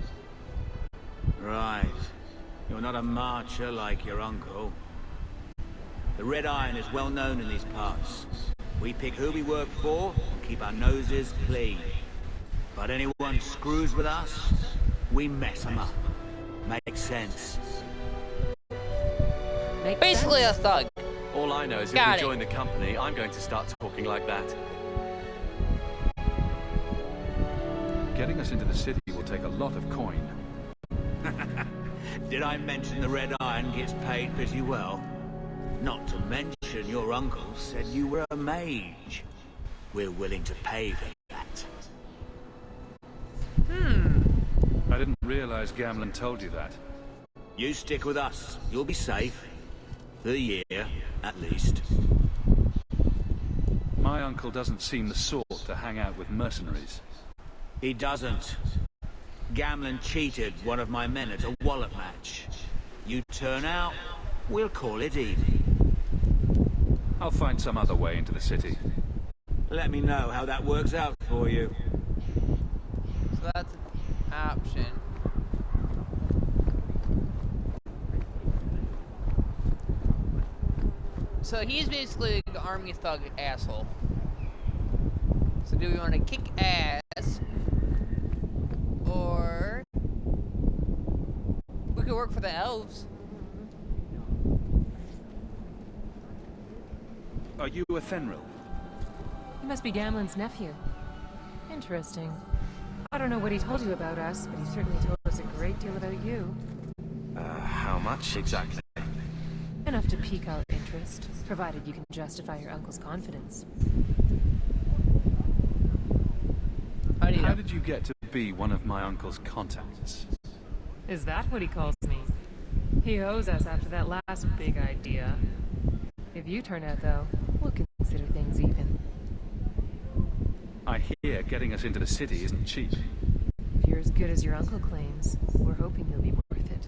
Speaker 14: Right. You're not a marcher like your uncle. The Red Iron is well known in these parts. We pick who we work for and keep our noses clean. But anyone screws with us, we mess them up. Makes sense.
Speaker 1: Basically a thug.
Speaker 10: All I know is if
Speaker 1: Got
Speaker 10: we
Speaker 1: it.
Speaker 10: join the company, I'm going to start talking like that.
Speaker 4: Getting us into the city will take a lot of coin.
Speaker 14: Did I mention the Red Iron gets paid pretty well? Not to mention your uncle said you were a mage. We're willing to pay for that.
Speaker 4: I didn't realize Gamlen told you that.
Speaker 14: You stick with us. You'll be safe. For the year, at least.
Speaker 4: My uncle doesn't seem the sort to hang out with mercenaries.
Speaker 14: He doesn't. Gamlen cheated one of my men at a wallet match. You turn out, we'll call it even.
Speaker 4: I'll find some other way into the city.
Speaker 14: Let me know how that works out for you.
Speaker 1: So that's an option. So he's basically the army thug asshole. So do we want to kick ass? Or we could work for the elves.
Speaker 4: Are you Athenril?
Speaker 15: He must be Gamlen's nephew. Interesting. I don't know what he told you about us, but he certainly told us a great deal about you.
Speaker 10: How much exactly?
Speaker 15: Enough to pique our interest, provided you can justify your uncle's confidence.
Speaker 4: How did you get to be one of my uncle's contacts?
Speaker 15: Is that what he calls me? He owes us after that last big idea. If you turn out, though, we'll consider things even.
Speaker 4: I hear getting us into the city isn't cheap.
Speaker 15: If you're as good as your uncle claims, we're hoping you'll be worth it.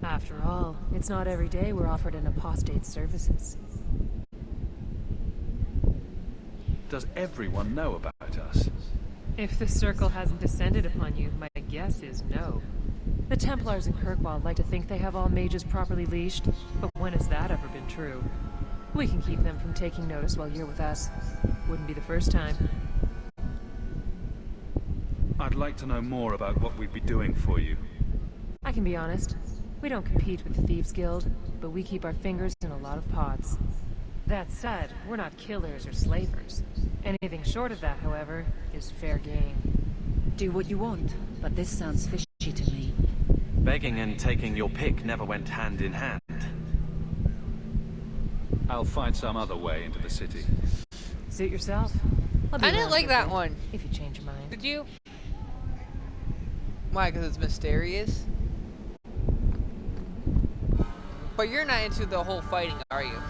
Speaker 15: After all, it's not every day we're offered an apostate's services.
Speaker 4: Does everyone know about us?
Speaker 15: If the Circle hasn't descended upon you, my guess is no. The Templars in Kirkwall like to think they have all mages properly leashed, but when has that ever been true? We can keep them from taking notice while you're with us. Wouldn't be the first time.
Speaker 4: I'd like to know more about what we'd be doing for you.
Speaker 15: I can be honest. We don't compete with the Thieves Guild, but we keep our fingers in a lot of pots. That said, we're not killers or slavers. Anything short of that, however, is fair game.
Speaker 6: Do what you want, but this sounds fishy to me.
Speaker 10: Begging and taking your pick never went hand in hand.
Speaker 4: I'll find some other way into the city.
Speaker 15: Suit yourself. I'll be
Speaker 1: I didn't
Speaker 15: around
Speaker 1: like
Speaker 15: for a
Speaker 1: that
Speaker 15: bit,
Speaker 1: one.
Speaker 15: if you change your mind.
Speaker 1: Did you? Why? Because it's mysterious? But you're not into the whole fighting, are you?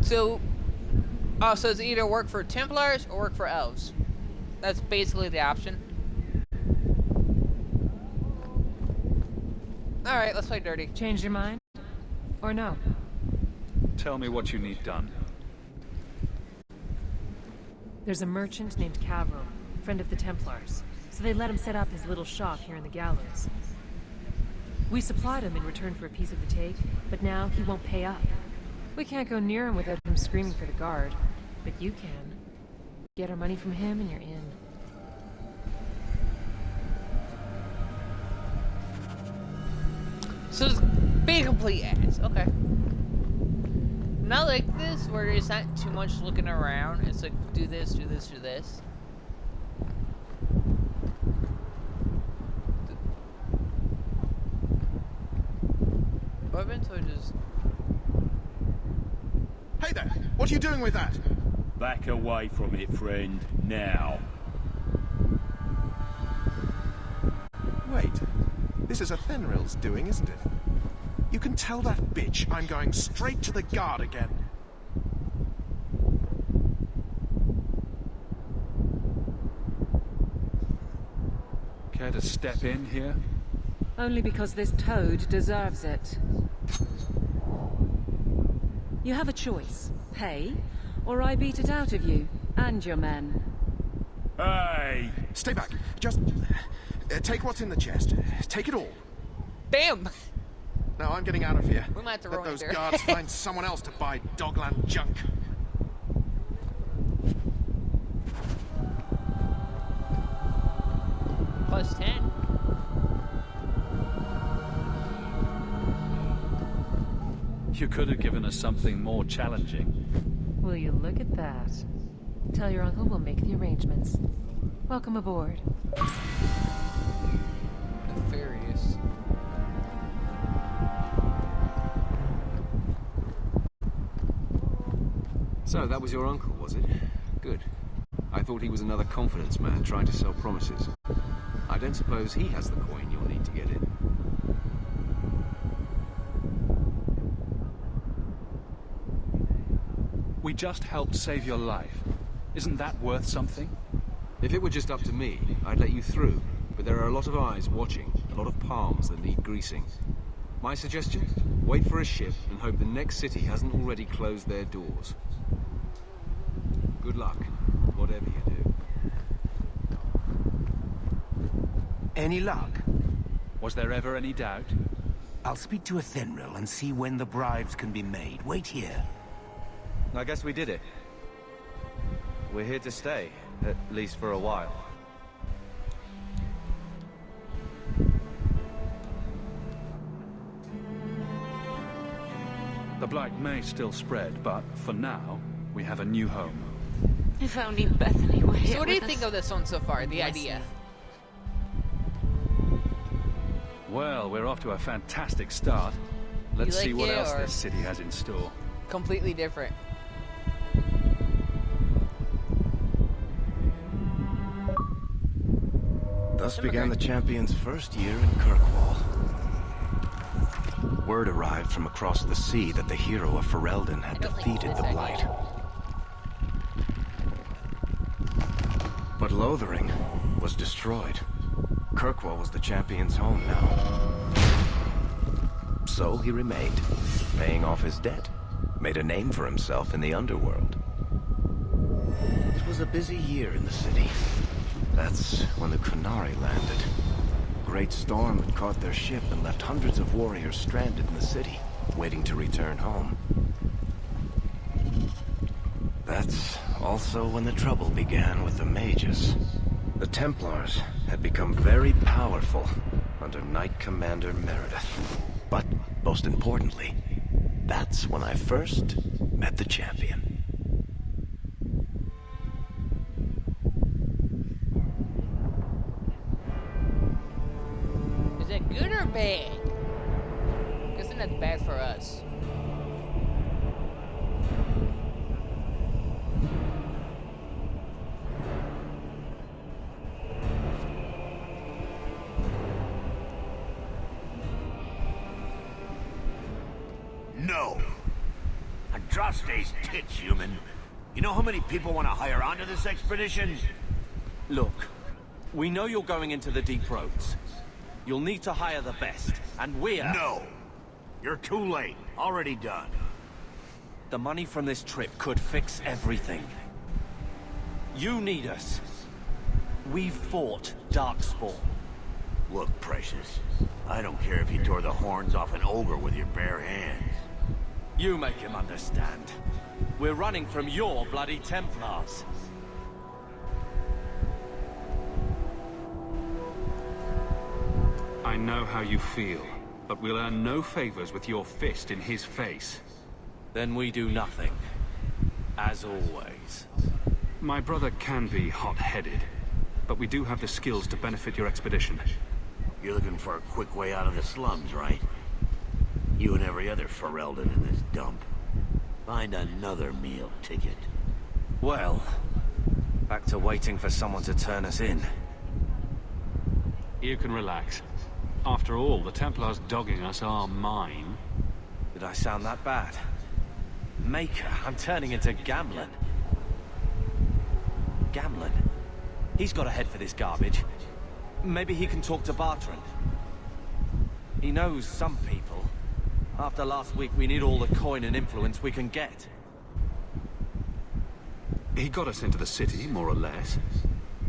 Speaker 1: So, so it's either work for Templars or work for elves. That's basically the option. Alright, let's play dirty.
Speaker 15: Change your mind? Or no?
Speaker 4: Tell me what you need done.
Speaker 15: There's a merchant named Cavro, friend of the Templars, so they let him set up his little shop here in the gallows. We supplied him in return for a piece of the take, but now he won't pay up. We can't go near him without him screaming for the guard. But you can. Get our money from him and you're in.
Speaker 1: So it's be a complete ass. Okay. Not like this, where it's not too much looking around. It's like, do this, do this, do this. Weapons or just...
Speaker 8: Hey there! What are you doing with that?
Speaker 9: Back away from it, friend. Now.
Speaker 8: Wait. This is a Fenrir's doing, isn't it? You can tell that bitch I'm going straight to the guard again.
Speaker 4: Care to step in here?
Speaker 6: Only because this toad deserves it. You have a choice. Pay, or I beat it out of you, and your men.
Speaker 9: Hey!
Speaker 8: Stay back. Just... take what's in the chest. Take it all.
Speaker 1: Bam!
Speaker 8: No, I'm getting out of here.
Speaker 1: We might have to
Speaker 8: Let
Speaker 1: roll
Speaker 8: those
Speaker 1: there.
Speaker 8: guards find someone else to buy Dogland junk.
Speaker 1: Plus 10.
Speaker 4: You could have given us something more challenging.
Speaker 15: Will you look at that? Tell your uncle we'll make the arrangements. Welcome aboard.
Speaker 1: Nefarious.
Speaker 13: So, that was your uncle, was it? Good. I thought he was another confidence man trying to sell promises. I don't suppose he has the coin you'll need to get in.
Speaker 4: We just helped save your life. Isn't that worth something?
Speaker 13: If it were just up to me, I'd let you through. But there are a lot of eyes watching, a lot of palms that need greasing. My suggestion? Wait for a ship and hope the next city hasn't already closed their doors. Good luck, whatever you do.
Speaker 14: Any luck?
Speaker 4: Was there ever any doubt?
Speaker 14: I'll speak to a Thenril and see when the bribes can be made. Wait here.
Speaker 10: I guess we did it. We're here to stay, at least for a while.
Speaker 4: The Black may still spread, but for now, we have a new home.
Speaker 3: If only Bethany were here.
Speaker 1: So what do you
Speaker 3: with
Speaker 1: think
Speaker 3: us.
Speaker 1: of this one so far, the idea?
Speaker 4: Well, we're off to a fantastic start. Let's see
Speaker 1: like
Speaker 4: what
Speaker 1: it,
Speaker 4: else
Speaker 1: or-
Speaker 4: this city has in store.
Speaker 1: Completely different.
Speaker 2: Thus began the champion's first year in Kirkwall. Word arrived from across the sea that the hero of Ferelden had defeated the Blight. But Lothering was destroyed. Kirkwall was the champion's home now. So he remained, paying off his debt, made a name for himself in the underworld. It was a busy year in the city. That's when the Kunari landed. Great storm had caught their ship and left hundreds of warriors stranded in the city, waiting to return home. That's also when the trouble began with the mages. The Templars had become very powerful under Knight Commander Meredith. But, most importantly, that's when I first met the champion.
Speaker 1: Is it good or bad? Isn't that bad for us?
Speaker 14: No. Andraste's tits, human. You know how many people want to hire onto this expedition?
Speaker 10: Look, we know you're going into the deep roads. You'll need to hire the best, and we're...
Speaker 14: No. You're too late. Already done.
Speaker 10: The money from this trip could fix everything. You need us. We've fought Darkspawn.
Speaker 14: Look, Precious. I don't care if you tore the horns off an ogre with your bare hands.
Speaker 10: You make him understand. We're running from your bloody Templars.
Speaker 4: I know how you feel, but we'll earn no favors with your fist in his face.
Speaker 10: Then we do nothing. As always.
Speaker 4: My brother can be hot-headed, but we do have the skills to benefit your expedition.
Speaker 14: You're looking for a quick way out of the slums, right? You and every other Ferelden in this dump. Find another meal ticket.
Speaker 10: Well, back to waiting for someone to turn us in.
Speaker 4: You can relax. After all, the Templars dogging us are mine.
Speaker 10: Did I sound that bad? Maker, I'm turning into Gamlen. Gamlen? He's got a head for this garbage. Maybe he can talk to Bartrand. He knows some people. After last week, we need all the coin and influence we can get.
Speaker 4: He got us into the city, more or less.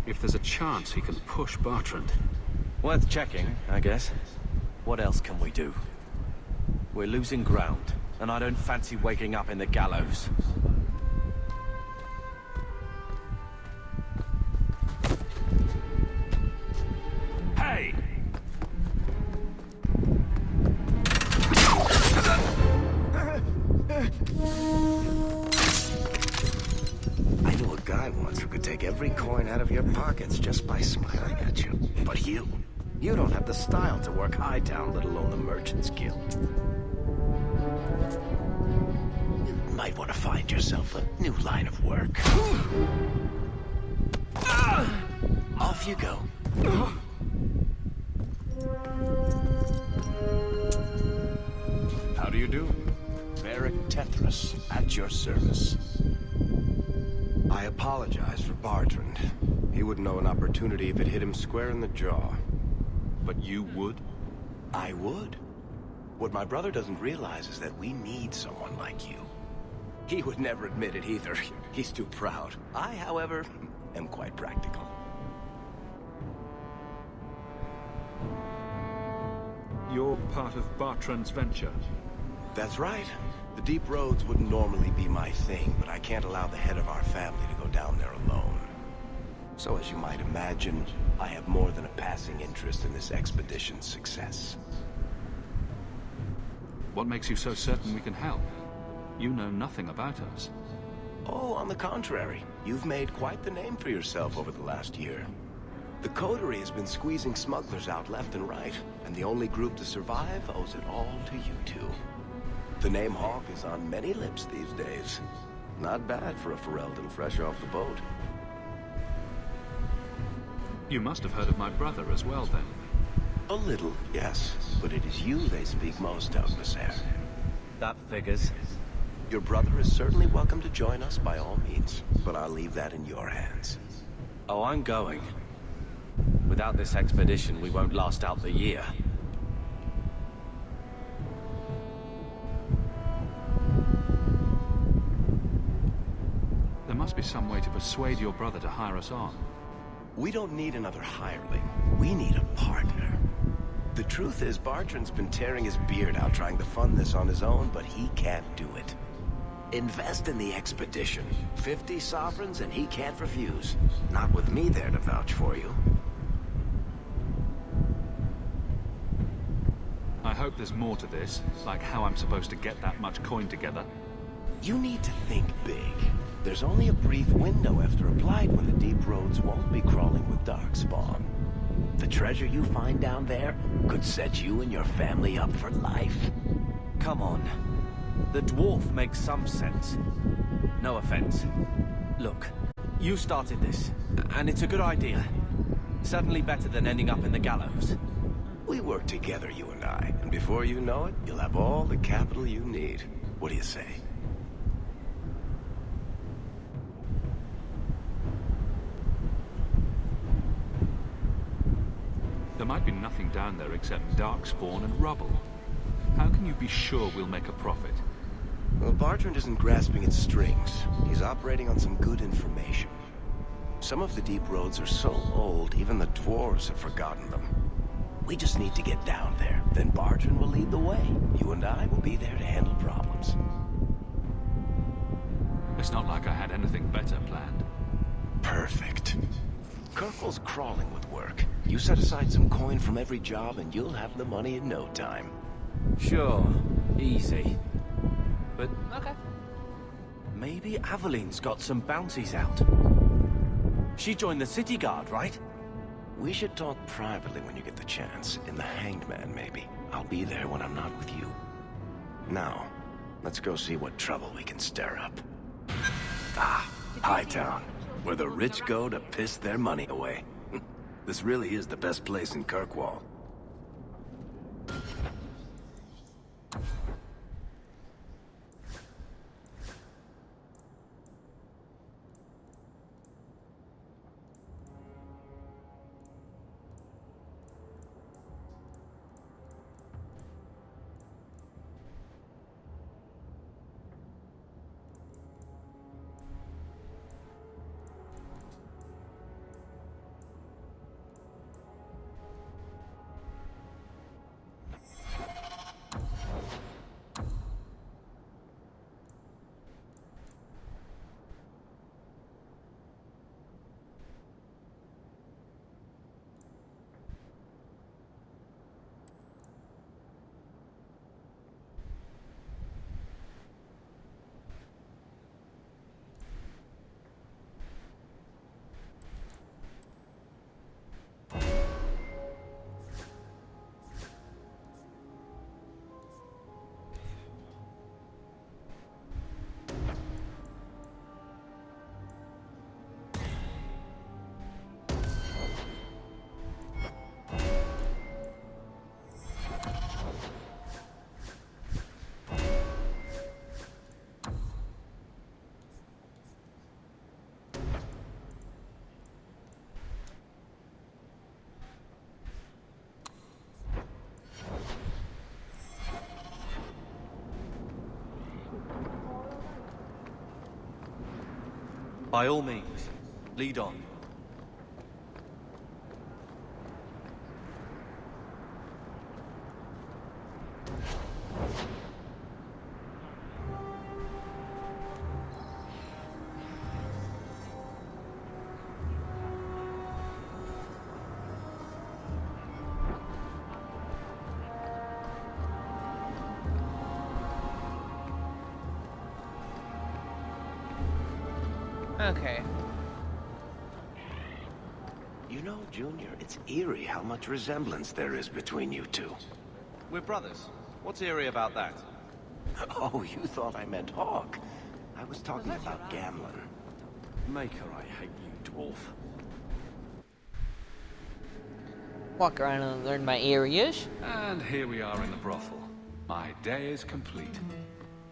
Speaker 4: If there's a chance he can push Bartrand.
Speaker 10: Worth checking, I guess. What else can we do? We're losing ground, and I don't fancy waking up in the gallows.
Speaker 4: Hey!
Speaker 2: I knew a guy once who could take every coin out of your pockets just by smiling at you. But you don't have the style to work Hightown, let alone the Merchants Guild. You might want to find yourself a new line of work. Off you go.
Speaker 4: How do you do?
Speaker 2: Varric Tethras, at your service.
Speaker 8: I apologize for Bartrand. He wouldn't know an opportunity if it hit him square in the jaw.
Speaker 4: But you would?
Speaker 2: I would. What my brother doesn't realize is that we need someone like you. He would never admit it either. He's too proud. I, however, am quite practical.
Speaker 4: You're part of Bartrand's venture.
Speaker 2: That's right. The deep roads wouldn't normally be my thing, but I can't allow the head of our family to go down there alone. So as you might imagine, I have more than a passing interest in this expedition's success.
Speaker 4: What makes you so certain we can help? You know nothing about us.
Speaker 2: Oh, on the contrary. You've made quite the name for yourself over the last year. The Coterie has been squeezing smugglers out left and right, and the only group to survive owes it all to you two. The name Hawk is on many lips these days. Not bad for a Ferelden fresh off the boat.
Speaker 4: You must have heard of my brother as well, then.
Speaker 2: A little, yes. But it is you they speak most of, Viser.
Speaker 10: That figures.
Speaker 2: Your brother is certainly welcome to join us by all means, but I'll leave that in your hands.
Speaker 10: Oh, I'm going. Without this expedition, we won't last out the year.
Speaker 4: There must be some way to persuade your brother to hire us on.
Speaker 2: We don't need another hireling. We need a partner. The truth is, Bartrand's been tearing his beard out trying to fund this on his own, but he can't do it. Invest in the expedition. 50 sovereigns and he can't refuse. Not with me there to vouch for you.
Speaker 4: I hope there's more to this, like how I'm supposed to get that much coin together.
Speaker 2: You need to think big. There's only a brief window after Applied when the deep roads won't be crawling with darkspawn. The treasure you find down there could set you and your family up for life.
Speaker 10: Come on. The dwarf makes some sense. No offense. Look, you started this, and it's a good idea. Certainly better than ending up in the gallows.
Speaker 2: We work together, you and I, and before you know it, you'll have all the capital you need. What do you say?
Speaker 4: There might be nothing down there except darkspawn and rubble. How can you be sure we'll make a profit?
Speaker 2: Well, Bartrand isn't grasping at strings. He's operating on some good information. Some of the deep roads are so old, even the dwarves have forgotten them. We just need to get down there. Then Bartrand will lead the way. You and I will be there to handle problems.
Speaker 4: not like I had anything better planned.
Speaker 2: Perfect. Kirkwall's crawling with work. You set aside some coin from every job and you'll have the money in no time.
Speaker 10: Sure, easy. But
Speaker 1: Okay.
Speaker 10: maybe Aveline's got some bounties out. She joined the city guard, right?
Speaker 2: We should talk privately when you get the chance. In the Hanged Man, maybe. I'll be there when I'm not with you. Now, let's go see what trouble we can stir up. Ah, Hightown, where the rich go to piss their money away. This really is the best place in Kirkwall.
Speaker 10: By all means, lead on.
Speaker 1: Okay.
Speaker 2: You know, Junior, it's eerie how much resemblance there is between you two.
Speaker 10: We're brothers. What's eerie about that?
Speaker 2: Oh, you thought I meant Hawk. I was talking about gambling.
Speaker 10: Maker, I hate you, dwarf.
Speaker 1: Walk around and learn my areas.
Speaker 4: And here we are in the brothel. My day is complete.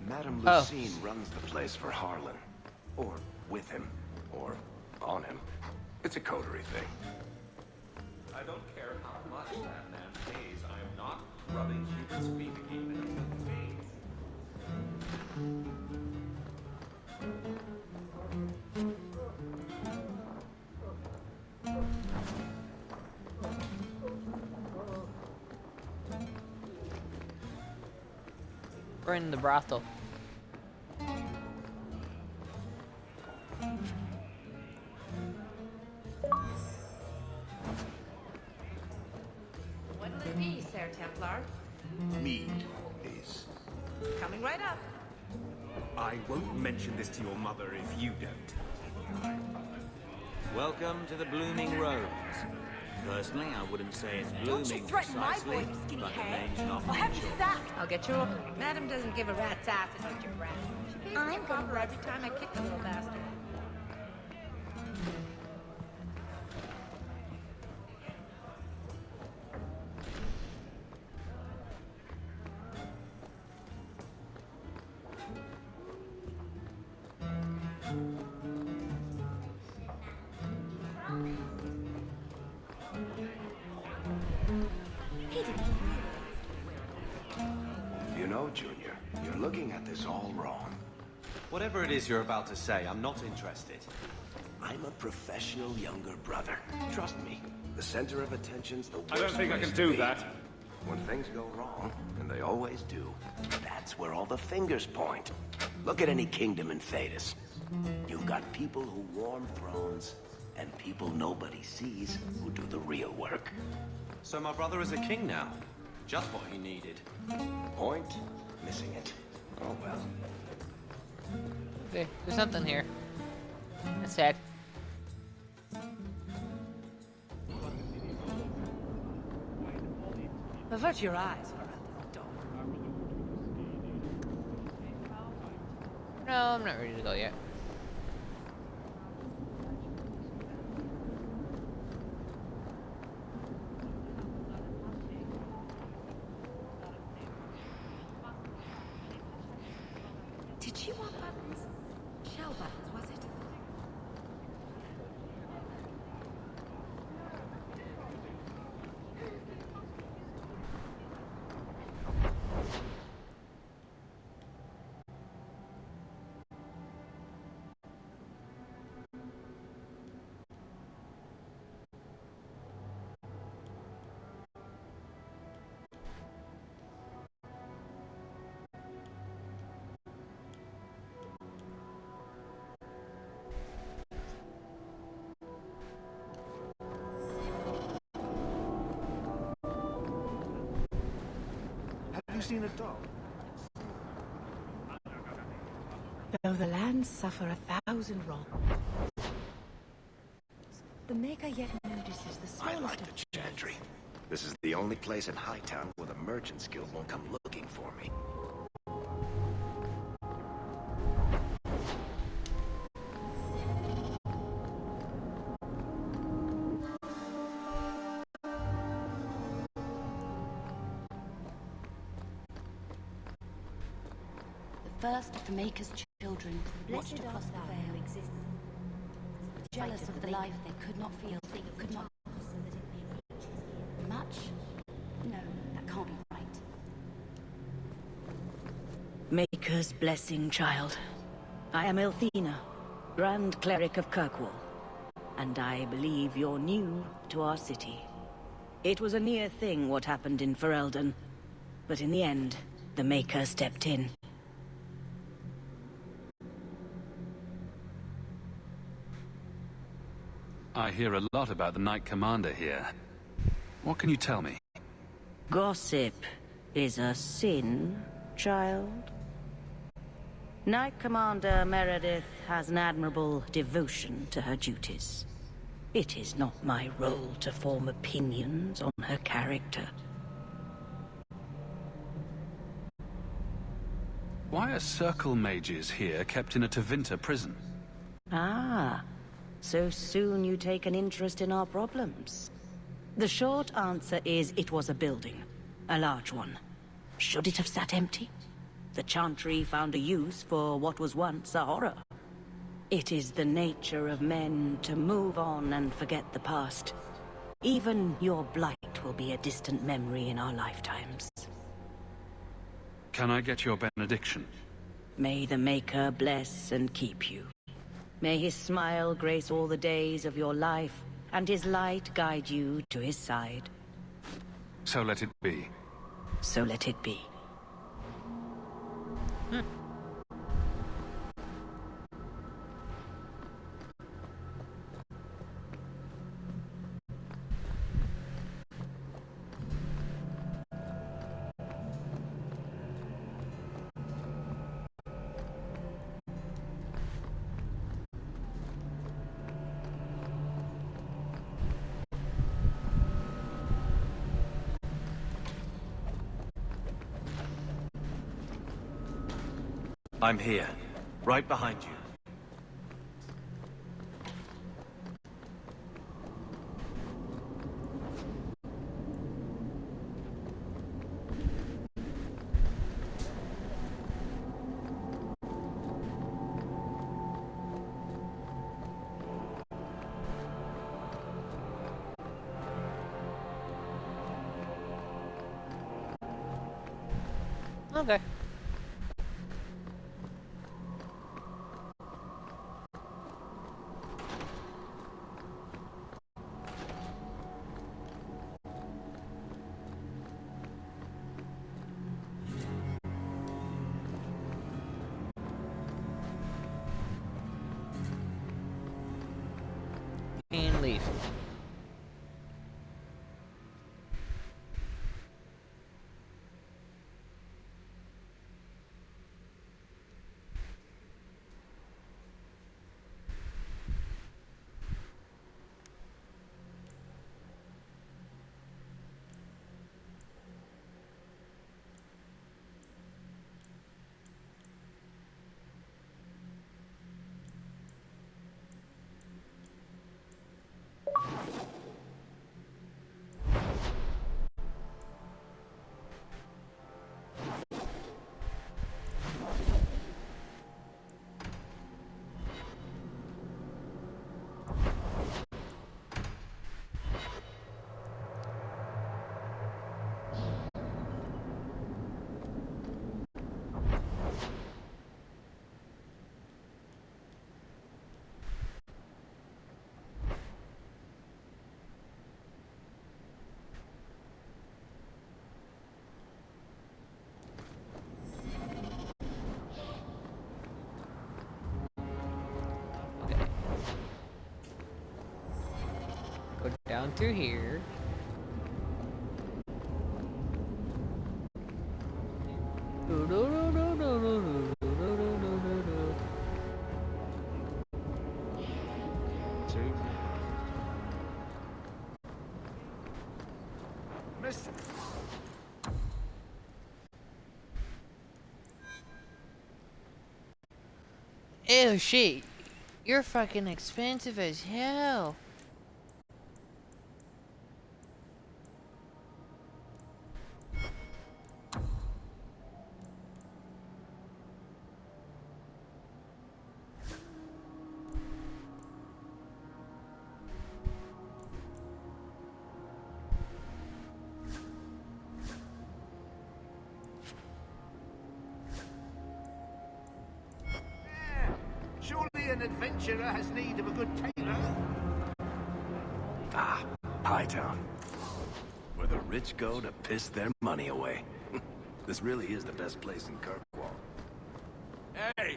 Speaker 2: Madame Lucine runs the place for Harlan. Or with him. Or on him. It's a coterie thing.
Speaker 16: I don't care how much that man pays. I am not rubbing Hubert's feet even in the face.
Speaker 1: We're in the brothel.
Speaker 11: What'll it be, Sir Templar?
Speaker 14: Mead, please.
Speaker 11: Coming right up.
Speaker 14: I won't mention this to your mother if you don't.
Speaker 10: Welcome to the Blooming Rose.
Speaker 14: Personally, I wouldn't say it's blooming.
Speaker 7: Don't you threaten my
Speaker 14: precisely,
Speaker 7: boy, you skinny
Speaker 14: but the
Speaker 7: hag.
Speaker 14: name's not
Speaker 7: I'll have you
Speaker 14: mutual.
Speaker 7: sacked.
Speaker 11: I'll get you. Madam doesn't give a rat's ass about your brat. She pays me copper every time I kick the little bastard.
Speaker 2: You know, Junior, you're looking at this all wrong.
Speaker 10: Whatever it is you're about to say, I'm not interested.
Speaker 2: I'm a professional younger brother. Trust me, the center of attention's the worst
Speaker 4: I don't think I
Speaker 2: place
Speaker 4: can
Speaker 2: to
Speaker 4: do
Speaker 2: be.
Speaker 4: that.
Speaker 2: When things go wrong, and they always do, that's where all the fingers point. Look at any kingdom in Thedas. You've got people who warm thrones, and people nobody sees who do the real work.
Speaker 10: So my brother is a king now. Just what he needed.
Speaker 2: Point? Missing it. Oh well.
Speaker 1: Okay, there's something here. That's sad.
Speaker 11: Avert your eyes for a little dog.
Speaker 1: No, I'm not ready to go yet.
Speaker 7: Did she want buttons? Shell buttons, was it?
Speaker 8: Have you seen a dog?
Speaker 7: Though the lands suffer 1,000 wrongs, the Maker yet notices the
Speaker 2: I
Speaker 7: smallest
Speaker 2: like
Speaker 7: of
Speaker 2: the Chantry. This is the only place in Hightown where the Merchants Guild won't come looking for me.
Speaker 7: the first of the Maker's children watched across the veil. Jealous of the life they could not feel, they could not. Much? No, that can't be right.
Speaker 6: Maker's blessing, child. I am Elthina, Grand Cleric of Kirkwall, and I believe you're new to our city. It was a near thing what happened in Ferelden, but in the end, the Maker stepped in.
Speaker 4: I hear a lot about the Knight Commander here. What can you tell me?
Speaker 6: Gossip is a sin, child. Knight Commander Meredith has an admirable devotion to her duties. It is not my role to form opinions on her character.
Speaker 4: Why are Circle mages here kept in a Tevinter prison?
Speaker 6: Ah, so soon you take an interest in our problems. The short answer is it was a building. A large one. Should it have sat empty? The Chantry found a use for what was once a horror. It is the nature of men to move on and forget the past. Even your blight will be a distant memory in our lifetimes.
Speaker 4: Can I get your benediction?
Speaker 6: May the Maker bless and keep you. May his smile grace all the days of your life, and his light guide you to his side.
Speaker 4: So let it be.
Speaker 6: So let it be.
Speaker 10: I'm here, right behind you.
Speaker 1: Okay. and leave. Go down through here.
Speaker 12: Mister.
Speaker 1: Ew, shit. You're fucking expensive as hell.
Speaker 12: Surely an adventurer has need of a good tailor.
Speaker 2: Ah, Hightown. Where the rich go to piss their money away. This really is the best place in Kirkwall.
Speaker 12: Hey!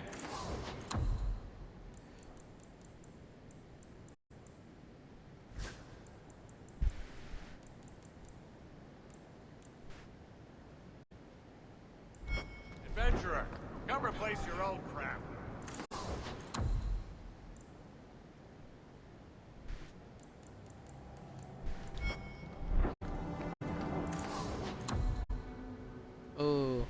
Speaker 12: Adventurer, come replace your old crap.
Speaker 1: Oh.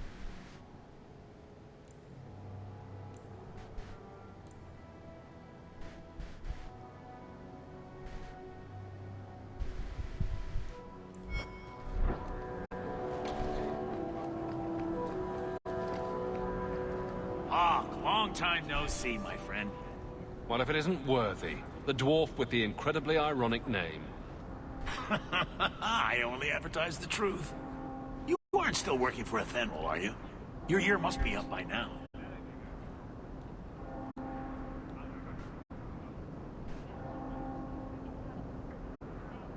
Speaker 17: Long time no see, my friend.
Speaker 4: What if it isn't Worthy, the dwarf with the incredibly ironic name?
Speaker 17: I only advertise the truth. You aren't still working for Athenril, are you? Your year must be up by now.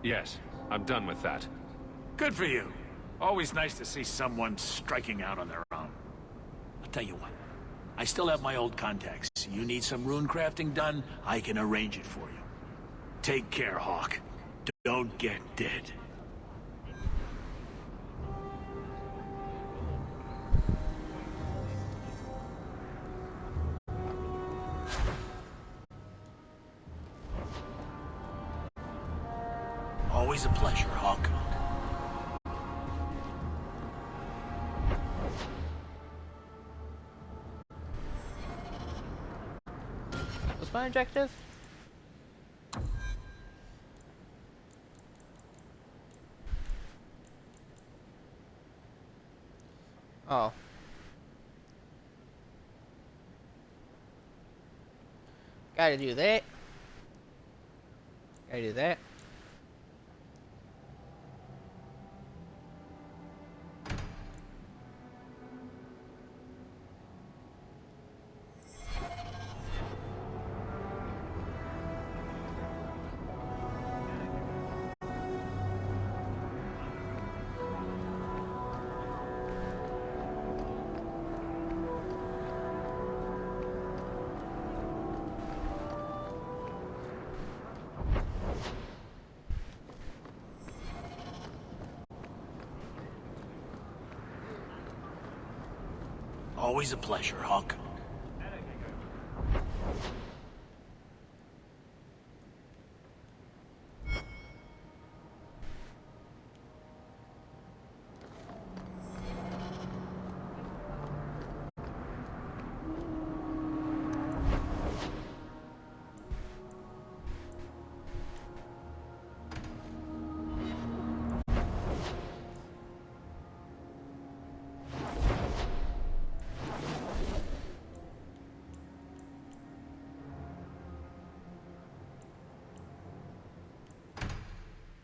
Speaker 4: Yes, I'm done with that.
Speaker 17: Good for you. Always nice to see someone striking out on their own. I'll tell you what. I still have my old contacts. You need some rune crafting done, I can arrange it for you. Take care, Hawk. Don't get dead. Always a pleasure, Hawk.
Speaker 1: What's my objective? Oh. Gotta do that. Gotta do that.
Speaker 17: Always a pleasure, Hawk.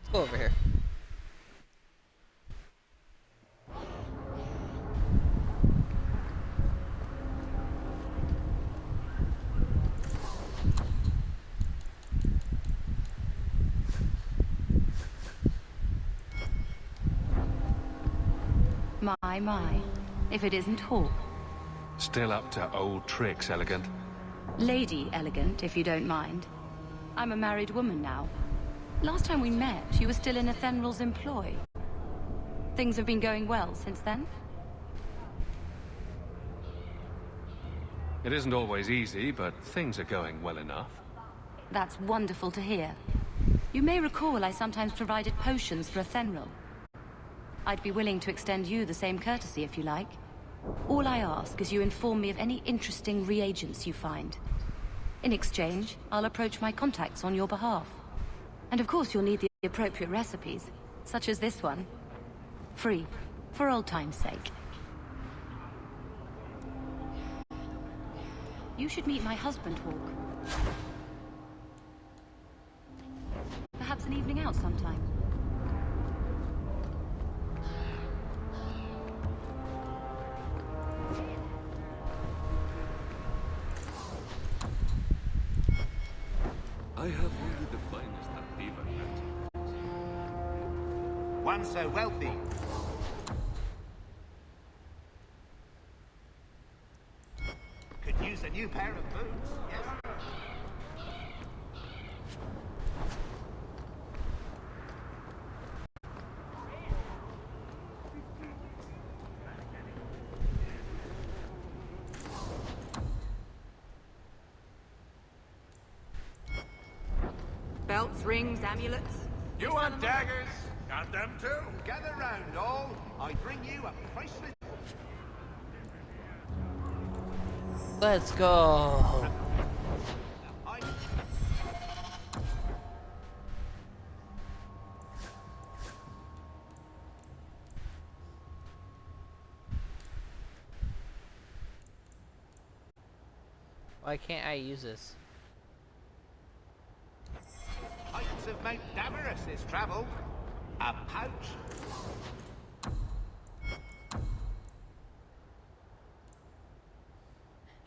Speaker 1: Let's go over here.
Speaker 7: My. If it isn't Hawk.
Speaker 4: Still up to old tricks, Elegant.
Speaker 7: Lady Elegant, if you don't mind. I'm a married woman now. Last time we met, you were still in Athenral's employ. Things have been going well since then?
Speaker 4: It isn't always easy, but things are going well enough.
Speaker 7: That's wonderful to hear. You may recall I sometimes provided potions for Athenral. I'd be willing to extend you the same courtesy if you like. All I ask is you inform me of any interesting reagents you find. In exchange, I'll approach my contacts on your behalf. And of course you'll need the appropriate recipes, such as this one. Free, for old time's sake. You should meet my husband, Hawk. Perhaps an evening out sometime.
Speaker 18: I have only the finest that beaver met.
Speaker 14: One so wealthy. Could use a new pair of boots, yes.
Speaker 3: Belts, rings, amulets.
Speaker 12: You want daggers? Got them too.
Speaker 14: Gather round, all. I bring you a priceless...
Speaker 1: Let's go. Why can't I use this?
Speaker 14: Heights of Mount Daverus is travelled. A pouch.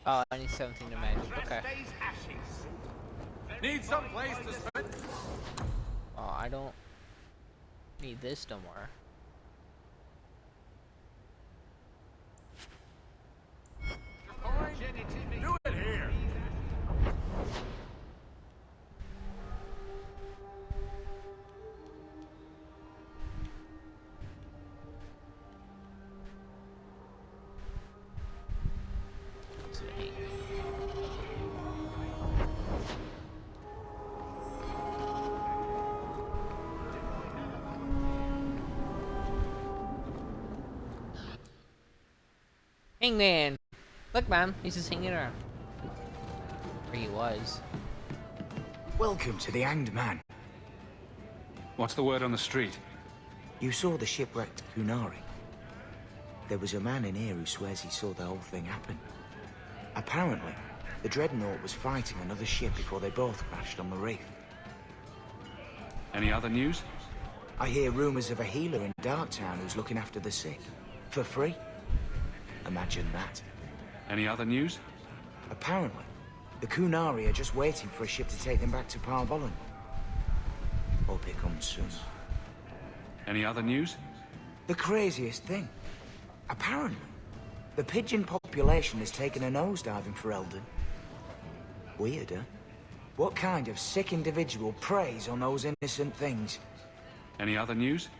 Speaker 1: Oh, I need 17 to magic. Okay.
Speaker 12: Need some place to spend.
Speaker 1: Oh, I don't need this no more.
Speaker 12: Do it here.
Speaker 1: Hangman! Look, man, he's just hanging around. Or he was.
Speaker 19: Welcome to the Hanged Man.
Speaker 4: What's the word on the street?
Speaker 19: You saw the shipwrecked Kunari. There was a man in here who swears he saw the whole thing happen. Apparently, the Dreadnought was fighting another ship before they both crashed on the reef.
Speaker 4: Any other news?
Speaker 19: I hear rumors of a healer in Darktown who's looking after the sick. For free. Imagine that.
Speaker 4: Any other news?
Speaker 19: Apparently, the Kunari are just waiting for a ship to take them back to Parvolan. Hope it comes soon.
Speaker 4: Any other news?
Speaker 19: The craziest thing. Apparently, the pigeon population has taken a nosedive in Ferelden. Weird, huh? What kind of sick individual preys on those innocent things?
Speaker 4: Any other news?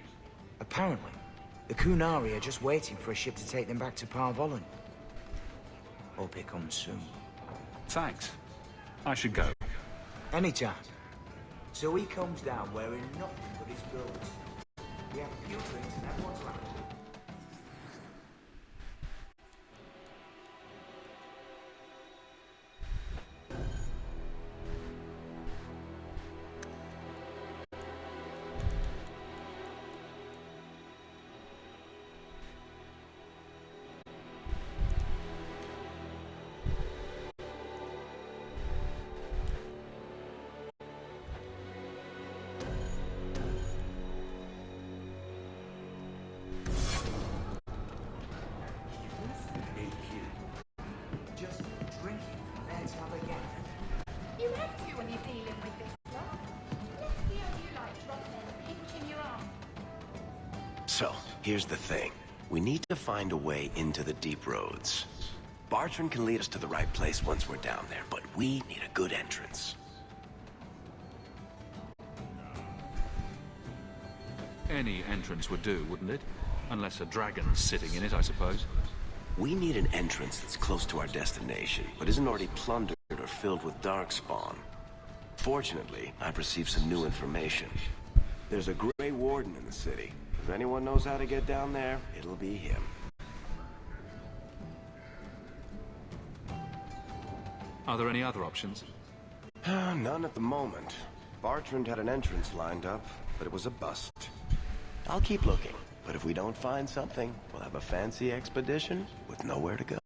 Speaker 19: Apparently, the Kunari are just waiting for a ship to take them back to Parvolan. Hope it comes soon.
Speaker 4: Thanks. I should go.
Speaker 19: Anytime. So he comes down wearing nothing but his clothes. We have a few drinks and everyone's laughing.
Speaker 20: You have to when you're dealing with this lot. Let's see how you like dropping in and pinching your arm.
Speaker 2: So, here's the thing. We need to find a way into the deep roads. Bartrand can lead us to the right place once we're down there, but we need a good entrance.
Speaker 4: Any entrance would do, wouldn't it? Unless a dragon's sitting in it, I suppose.
Speaker 2: We need an entrance that's close to our destination, but isn't already plundered or filled with darkspawn. Fortunately, I've received some new information. There's a Grey Warden in the city. If anyone knows how to get down there, it'll be him.
Speaker 4: Are there any other options?
Speaker 2: None at the moment. Bartrand had an entrance lined up, but it was a bust. I'll keep looking, but if we don't find something, we'll have a fancy expedition with nowhere to go.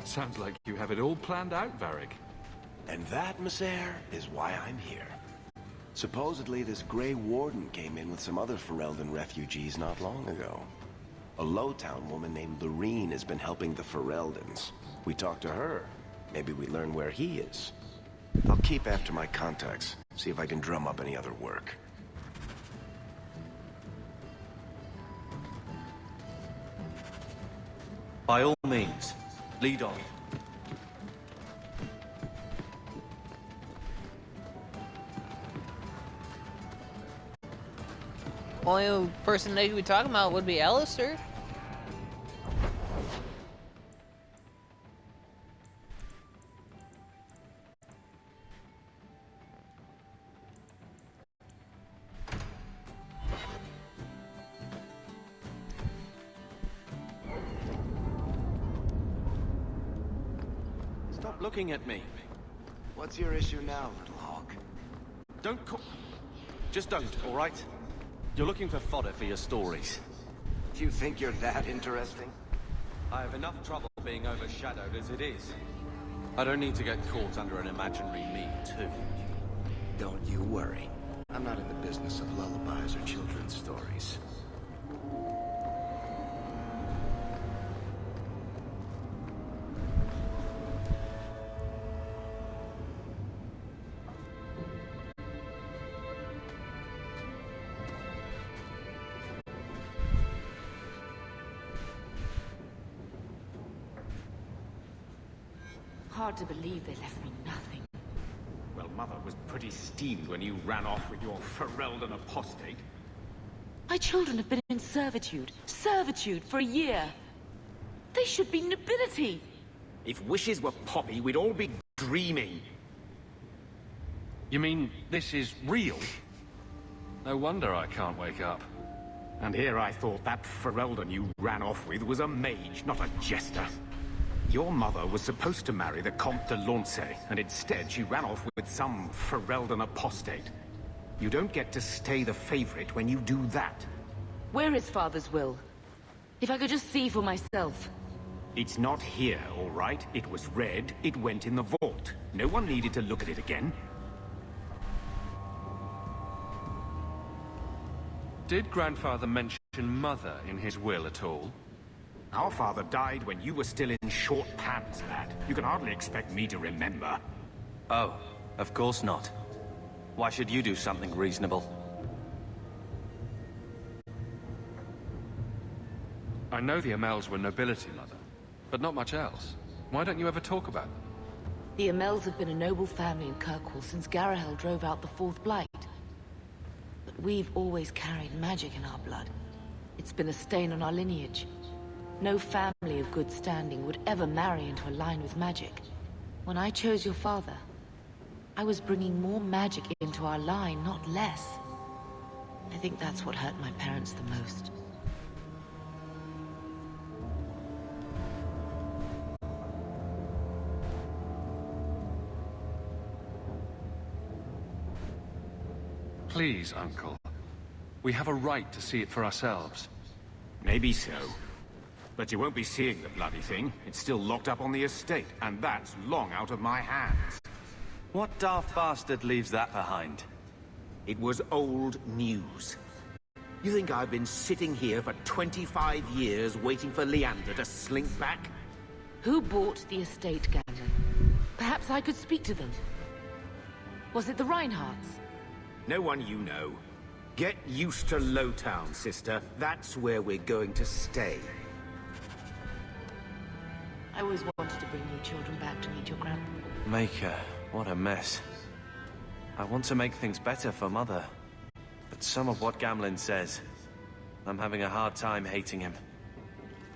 Speaker 4: Sounds like you have it all planned out, Varric.
Speaker 2: And that, Messer, is why I'm here. Supposedly, this Grey Warden came in with some other Ferelden refugees not long ago. A Lowtown woman named Lorene has been helping the Fereldans. We talked to her. Maybe we learn where he is. I'll keep after my contacts, see if I can drum up any other work.
Speaker 10: By all means, lead on.
Speaker 1: Only person they could be talking about would be Alistair.
Speaker 10: Stop looking at me.
Speaker 2: What's your issue now, little hawk?
Speaker 10: Don't call... Just don't, all right? You're looking for fodder for your stories.
Speaker 2: Do you think you're that interesting?
Speaker 10: I have enough trouble being overshadowed as it is. I don't need to get caught under an imaginary me, too.
Speaker 2: Don't you worry. I'm not in the business of lullabies or children's stories.
Speaker 3: Hard to believe they left me nothing.
Speaker 9: Well, Mother was pretty steamed when you ran off with your Ferelden apostate.
Speaker 3: My children have been in servitude for a year. They should be nobility.
Speaker 9: If wishes were poppy, we'd all be dreaming.
Speaker 4: You mean this is real? No wonder I can't wake up.
Speaker 9: And here I thought that Ferelden you ran off with was a mage, not a jester. Your mother was supposed to marry the Comte de Launcey, and instead she ran off with some Ferelden apostate. You don't get to stay the favorite when you do that.
Speaker 3: Where is Father's will? If I could just see for myself.
Speaker 9: It's not here, all right? It was read, it went in the vault. No one needed to look at it again.
Speaker 4: Did Grandfather mention Mother in his will at all?
Speaker 9: Our father died when you were still in short pants, lad. You can hardly expect me to remember.
Speaker 10: Oh, of course not. Why should you do something reasonable?
Speaker 4: I know the Amels were nobility, Mother, but not much else. Why don't you ever talk about them?
Speaker 3: The Amels have been a noble family in Kirkwall since Garahel drove out the Fourth Blight. But we've always carried magic in our blood. It's been a stain on our lineage. No family of good standing would ever marry into a line with magic. When I chose your father, I was bringing more magic into our line, not less. I think that's what hurt my parents the most.
Speaker 4: Please, Uncle. We have a right to see it for ourselves.
Speaker 9: Maybe so. But you won't be seeing the bloody thing. It's still locked up on the estate, and that's long out of my hands.
Speaker 10: What daft bastard leaves that behind?
Speaker 14: It was old news. You think I've been sitting here for 25 years waiting for Leander to slink back?
Speaker 3: Who bought the estate, Gamlen? Perhaps I could speak to them. Was it the Reinhardts?
Speaker 14: No one you know. Get used to Lowtown, sister. That's where we're going to stay.
Speaker 3: I always wanted to bring you children back to meet your grandpa.
Speaker 10: Maker, what a mess. I want to make things better for Mother. But some of what Gamlen says, I'm having a hard time hating him.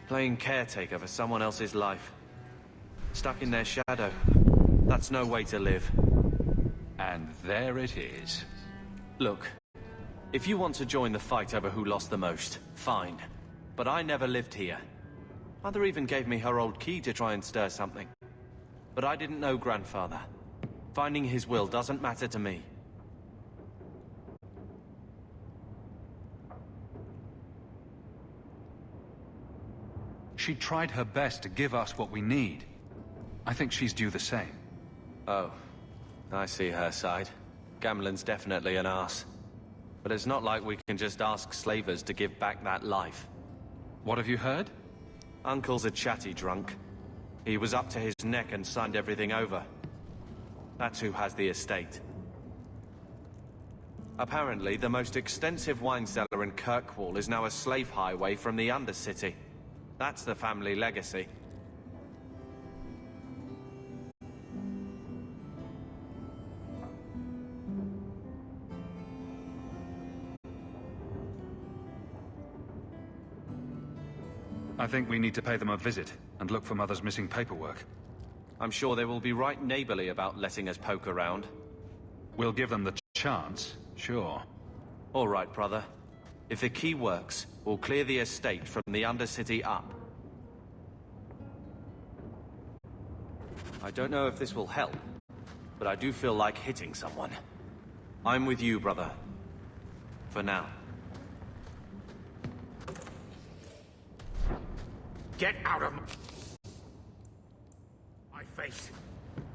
Speaker 10: Playing caretaker for someone else's life. Stuck in their shadow. That's no way to live.
Speaker 4: And there it is.
Speaker 10: Look, if you want to join the fight over who lost the most, fine. But I never lived here. Mother even gave me her old key to try and stir something. But I didn't know Grandfather. Finding his will doesn't matter to me.
Speaker 4: She tried her best to give us what we need. I think she's due the same.
Speaker 10: Oh, I see her side. Gamlen's definitely an arse. But it's not like we can just ask slavers to give back that life.
Speaker 4: What have you heard?
Speaker 10: Uncle's a chatty drunk. He was up to his neck and signed everything over. That's who has the estate. Apparently, the most extensive wine cellar in Kirkwall is now a slave highway from the Undercity. That's the family legacy.
Speaker 4: I think we need to pay them a visit and look for Mother's missing paperwork.
Speaker 10: I'm sure they will be right neighborly about letting us poke around.
Speaker 4: We'll give them the chance, sure.
Speaker 10: All right, brother. If the key works, we'll clear the estate from the Undercity up. I don't know if this will help, but I do feel like hitting someone. I'm with you, brother. For now.
Speaker 14: Get out of my face.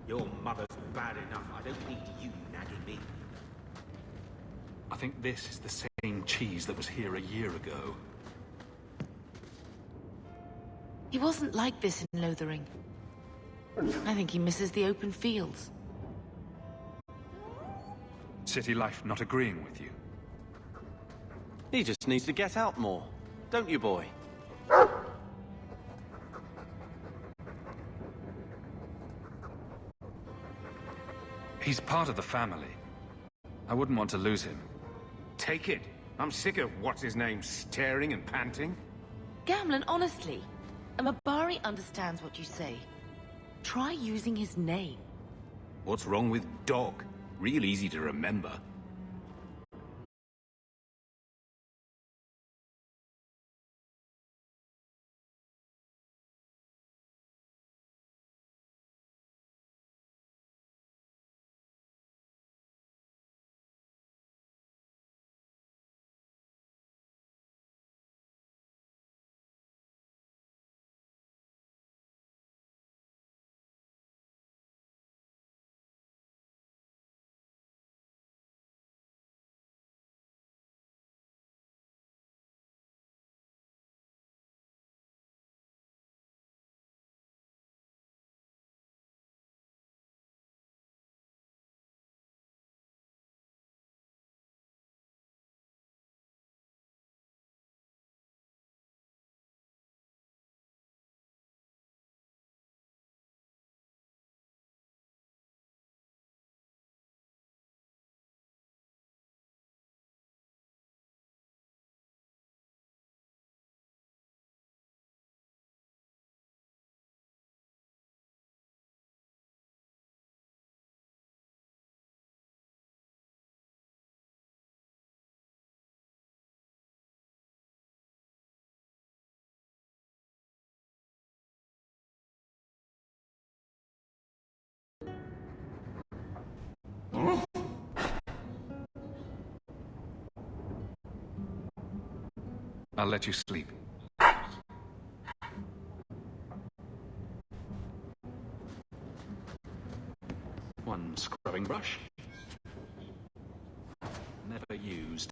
Speaker 14: Your mother's bad enough. I don't need you nagging me.
Speaker 4: I think this is the same cheese that was here a year ago.
Speaker 3: He wasn't like this in Lothering. I think he misses the open fields.
Speaker 4: City life not agreeing with you.
Speaker 10: He just needs to get out more. Don't you, boy?
Speaker 4: He's part of the family. I wouldn't want to lose him.
Speaker 9: Take it. I'm sick of what's-his-name staring and panting.
Speaker 3: Gamlen, honestly, a Mabari understands what you say. Try using his name.
Speaker 9: What's wrong with dog? Real easy to remember.
Speaker 4: I'll let you sleep.
Speaker 9: One scrubbing brush. Never used.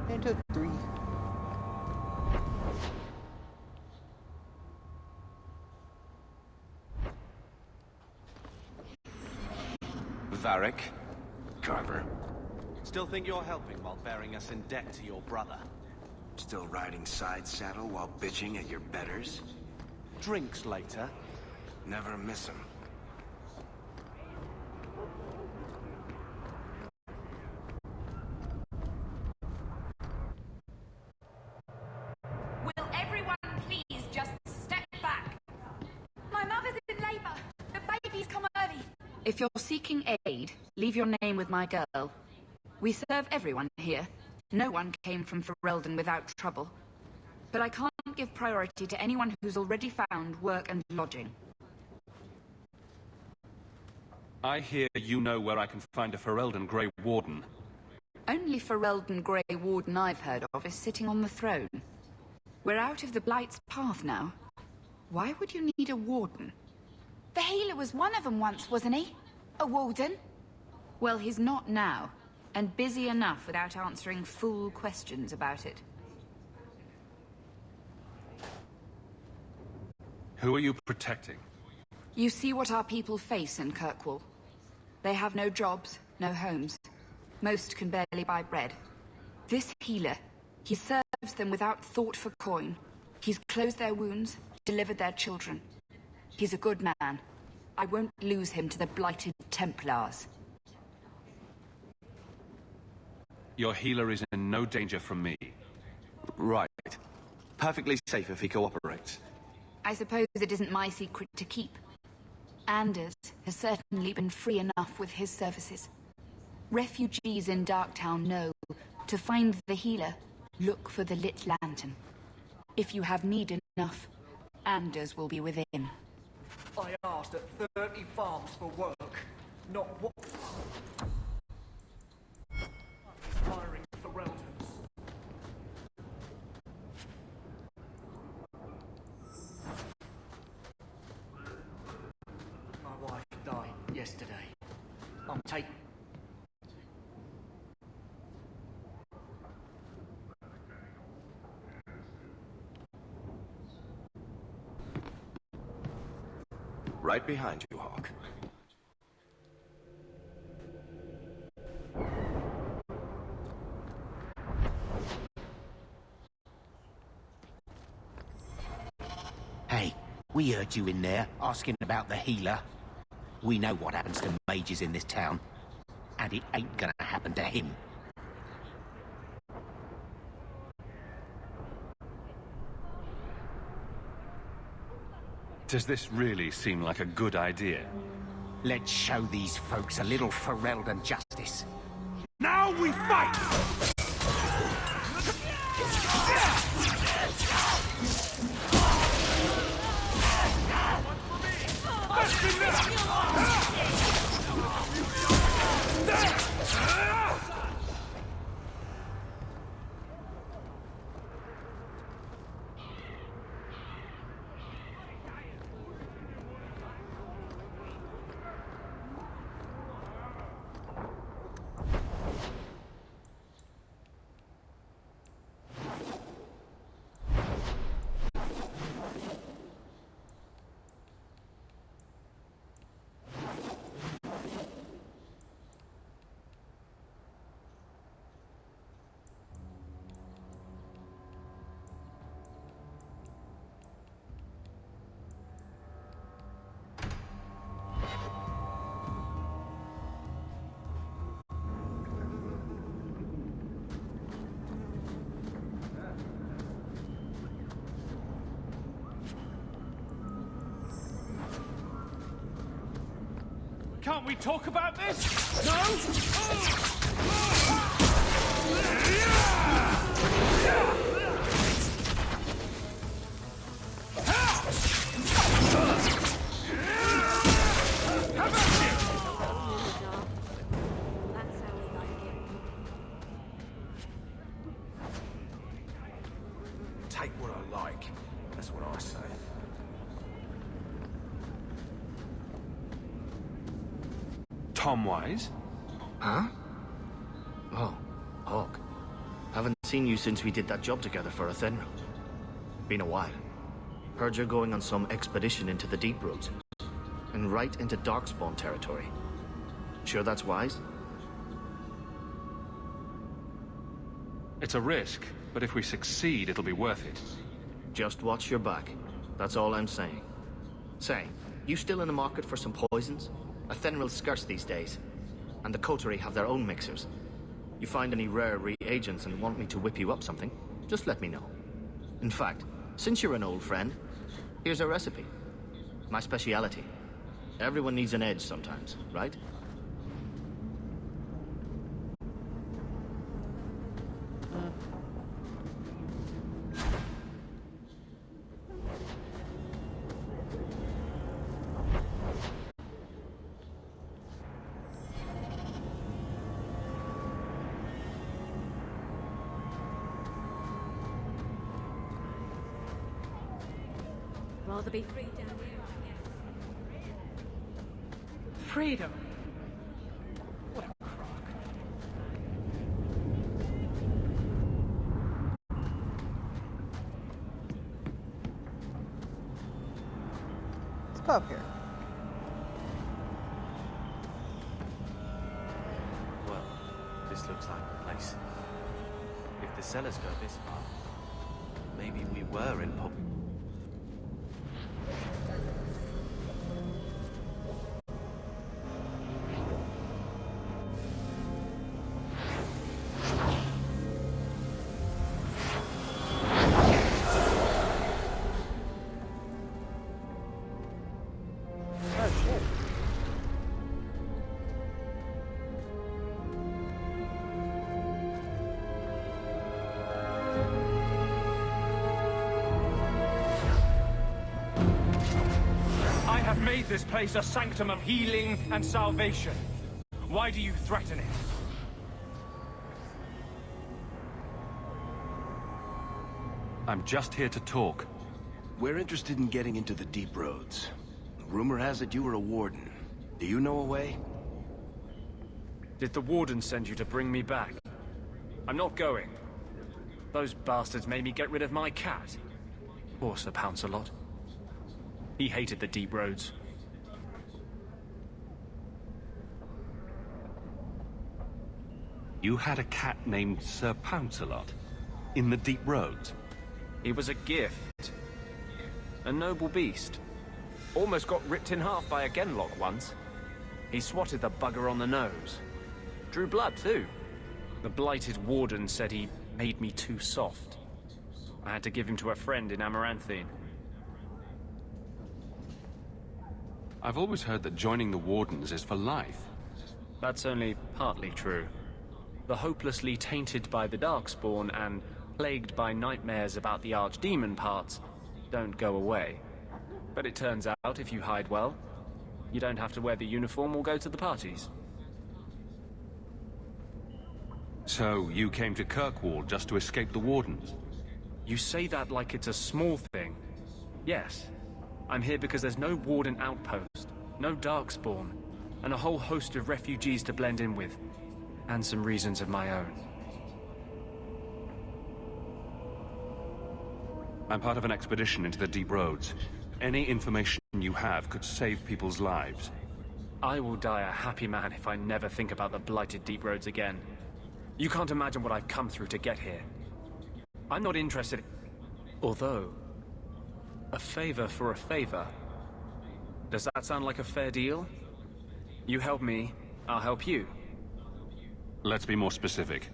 Speaker 1: Into 3.
Speaker 2: Varric. Carver.
Speaker 10: Still think you're helping while bearing us in debt to your brother?
Speaker 2: Still riding side saddle while bitching at your betters?
Speaker 10: Drinks later?
Speaker 2: Never miss 'em.
Speaker 3: Will everyone please just step back? My mother's in labor. The baby's come early.
Speaker 7: If you're seeking aid, leave your name with my girl. We serve everyone here. No one came from Ferelden without trouble. But I can't give priority to anyone who's already found work and lodging.
Speaker 4: I hear you know where I can find a Ferelden Grey Warden.
Speaker 7: Only Ferelden Grey Warden I've heard of is sitting on the throne. We're out of the Blight's path now. Why would you need a warden?
Speaker 3: The healer was one of them once, wasn't he? A warden?
Speaker 7: Well, he's not now, and busy enough without answering fool questions about it.
Speaker 4: Who are you protecting?
Speaker 7: You see what our people face in Kirkwall. They have no jobs, no homes. Most can barely buy bread. This healer, he serves them without thought for coin. He's closed their wounds, delivered their children. He's a good man. I won't lose him to the blighted Templars.
Speaker 4: Your healer is in no danger from me.
Speaker 10: Right. Perfectly safe if he cooperates.
Speaker 7: I suppose it isn't my secret to keep. Anders has certainly been free enough with his services. Refugees in Darktown know to find the healer, look for the lit lantern. If you have need enough, Anders will be within.
Speaker 5: I asked at 30 farms for work, not what... Hiring Fereldans. My wife died yesterday. I'm taking...
Speaker 2: Right behind you, Hawk.
Speaker 14: Hey, we heard you in there, asking about the healer. We know what happens to mages in this town. And it ain't gonna happen to him.
Speaker 4: Does this really seem like a good idea?
Speaker 14: Let's show these folks a little Ferelden justice.
Speaker 17: Now we fight!
Speaker 4: Can't we talk about this? No?
Speaker 13: Take what I like. That's what I say.
Speaker 4: Tom Wise?
Speaker 21: Huh? Oh, Hawk. Haven't seen you since we did that job together for Athenra. Been a while. Heard you're going on some expedition into the deep roads. And right into Darkspawn territory. Sure that's wise?
Speaker 4: It's a risk, but if we succeed, it'll be worth it.
Speaker 21: Just watch your back. That's all I'm saying. Say, you still in the market for some poisons? Athenril's scarce these days. And the coterie have their own mixers. You find any rare reagents and want me to whip you up something, just let me know. In fact, since you're an old friend, here's a recipe. My speciality. Everyone needs an edge sometimes, right?
Speaker 20: Rather be free down here, I guess.
Speaker 15: Freedom. What a crock.
Speaker 1: Let's go up here.
Speaker 10: Well, this looks like the place. If the cellars go this far, maybe we were in pub.
Speaker 4: Made this place a sanctum of healing and salvation. Why do you threaten it? I'm just here to talk.
Speaker 2: We're interested in getting into the deep roads. Rumor has it you were a warden. Do you know a way?
Speaker 22: Did the warden send you to bring me back? I'm not going. Those bastards made me get rid of my cat. Poor Sir Pouncelot. He hated the deep roads.
Speaker 4: You had a cat named Sir Pouncelot in the deep roads?
Speaker 22: He was a gift. A noble beast. Almost got ripped in half by a Genlock once. He swatted the bugger on the nose. Drew blood, too. The blighted warden said he made me too soft. I had to give him to a friend in Amaranthine.
Speaker 4: I've always heard that joining the Wardens is for life.
Speaker 22: That's only partly true. The hopelessly tainted by the Darkspawn and plagued by nightmares about the Archdemon parts don't go away. But it turns out, if you hide well, you don't have to wear the uniform or go to the parties.
Speaker 4: So, you came to Kirkwall just to escape the Wardens?
Speaker 22: You say that like it's a small thing. Yes. I'm here because there's no Warden outpost, no Darkspawn, and a whole host of refugees to blend in with. And some reasons of my own.
Speaker 4: I'm part of an expedition into the deep roads. Any information you have could save people's lives.
Speaker 22: I will die a happy man if I never think about the blighted deep roads again. You can't imagine what I've come through to get here. I'm not interested. Although, a favor for a favor. Does that sound like a fair deal? You help me, I'll help you.
Speaker 4: Let's be more specific.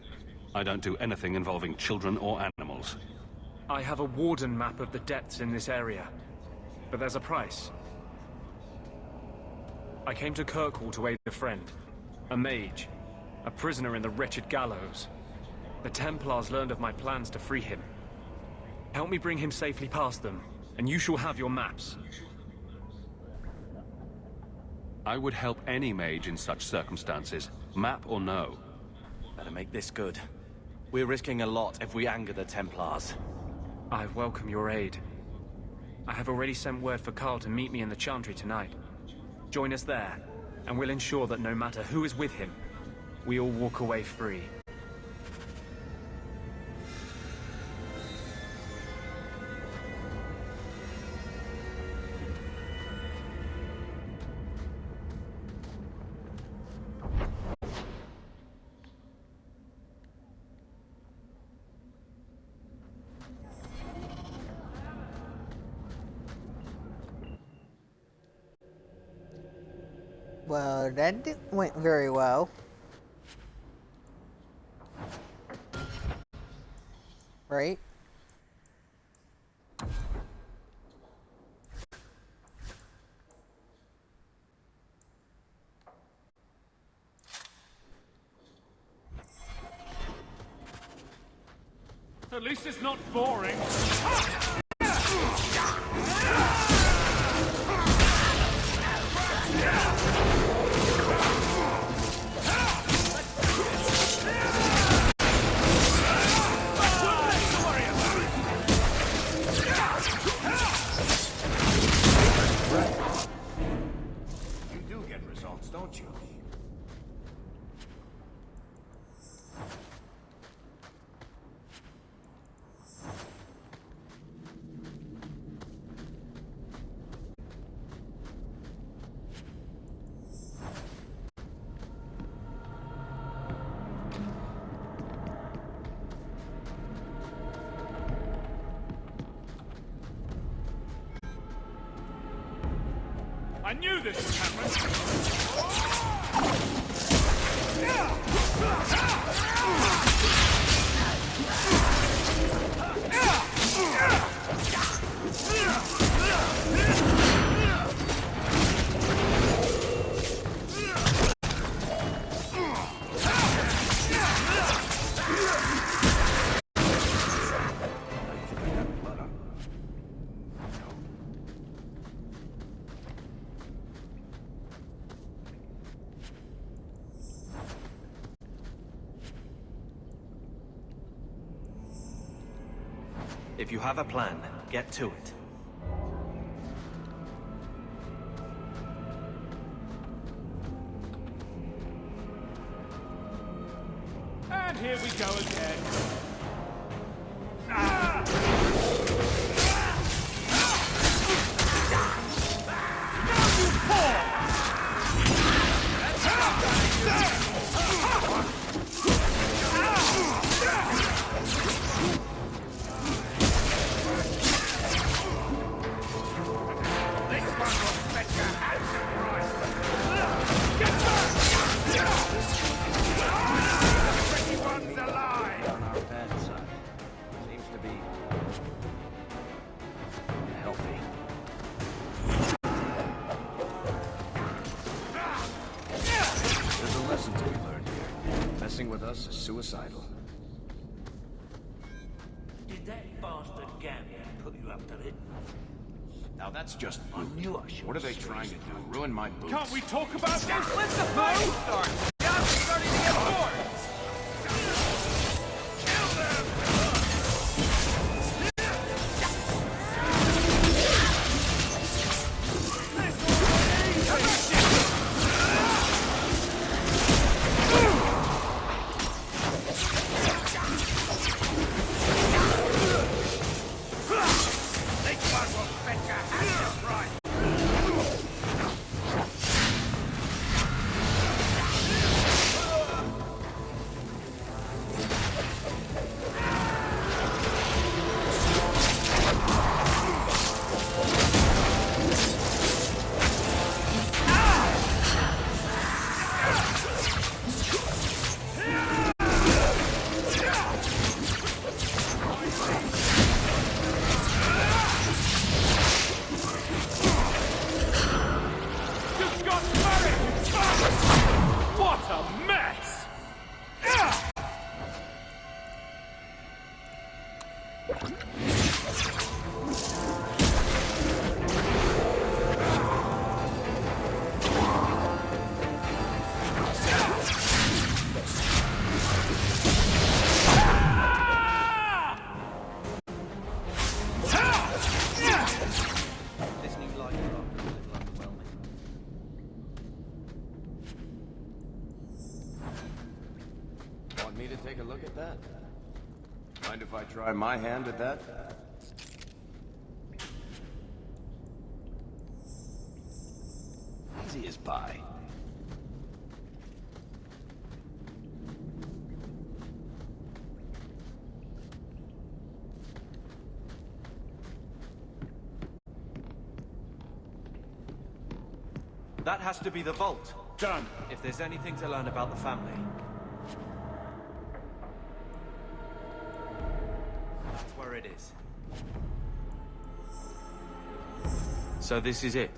Speaker 4: I don't do anything involving children or animals.
Speaker 22: I have a warden map of the depths in this area. But there's a price. I came to Kirkwall to aid a friend. A mage. A prisoner in the wretched gallows. The Templars learned of my plans to free him. Help me bring him safely past them, and you shall have your maps.
Speaker 4: I would help any mage in such circumstances, map or no.
Speaker 10: Better make this good. We're risking a lot if we anger the Templars.
Speaker 22: I welcome your aid. I have already sent word for Carl to meet me in the Chantry tonight. Join us there, and we'll ensure that no matter who is with him, we all walk away free.
Speaker 1: Well, that went very well. Right?
Speaker 4: At least it's not boring.
Speaker 14: You do get results, don't you?
Speaker 4: I knew this would happen!
Speaker 10: If you have a plan, get to it.
Speaker 4: And here we go again.
Speaker 2: With us is suicidal.
Speaker 14: Did that bastard Gambit put you up to it?
Speaker 2: Now that's just rude. What are they trying to do? Ruin my boots?
Speaker 4: Can't we talk about this?
Speaker 14: Let the fight start! I'm starting to get bored!
Speaker 17: What a mess!
Speaker 10: This new light is a little underwhelming.
Speaker 2: Want me to take a look at that? Mind if I try my hand at that? Easy as pie.
Speaker 10: That has to be the vault.
Speaker 17: Done.
Speaker 10: If there's anything to learn about the family. That's where it is. So this is it?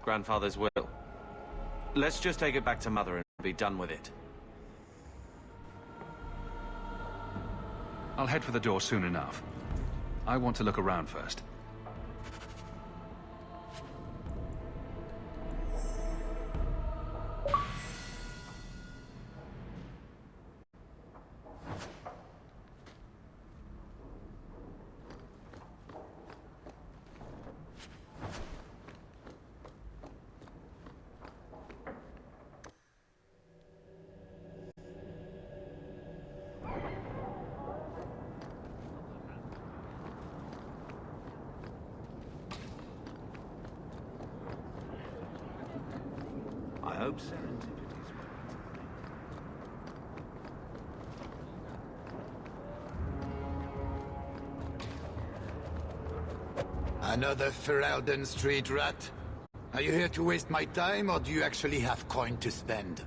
Speaker 10: Grandfather's will. Let's just take it back to Mother and be done with it.
Speaker 4: I'll head for the door soon enough. I want to look around first.
Speaker 14: I hope serendipity's
Speaker 11: Another Ferelden street rat? Are you here to waste my time, or do you actually have coin to spend?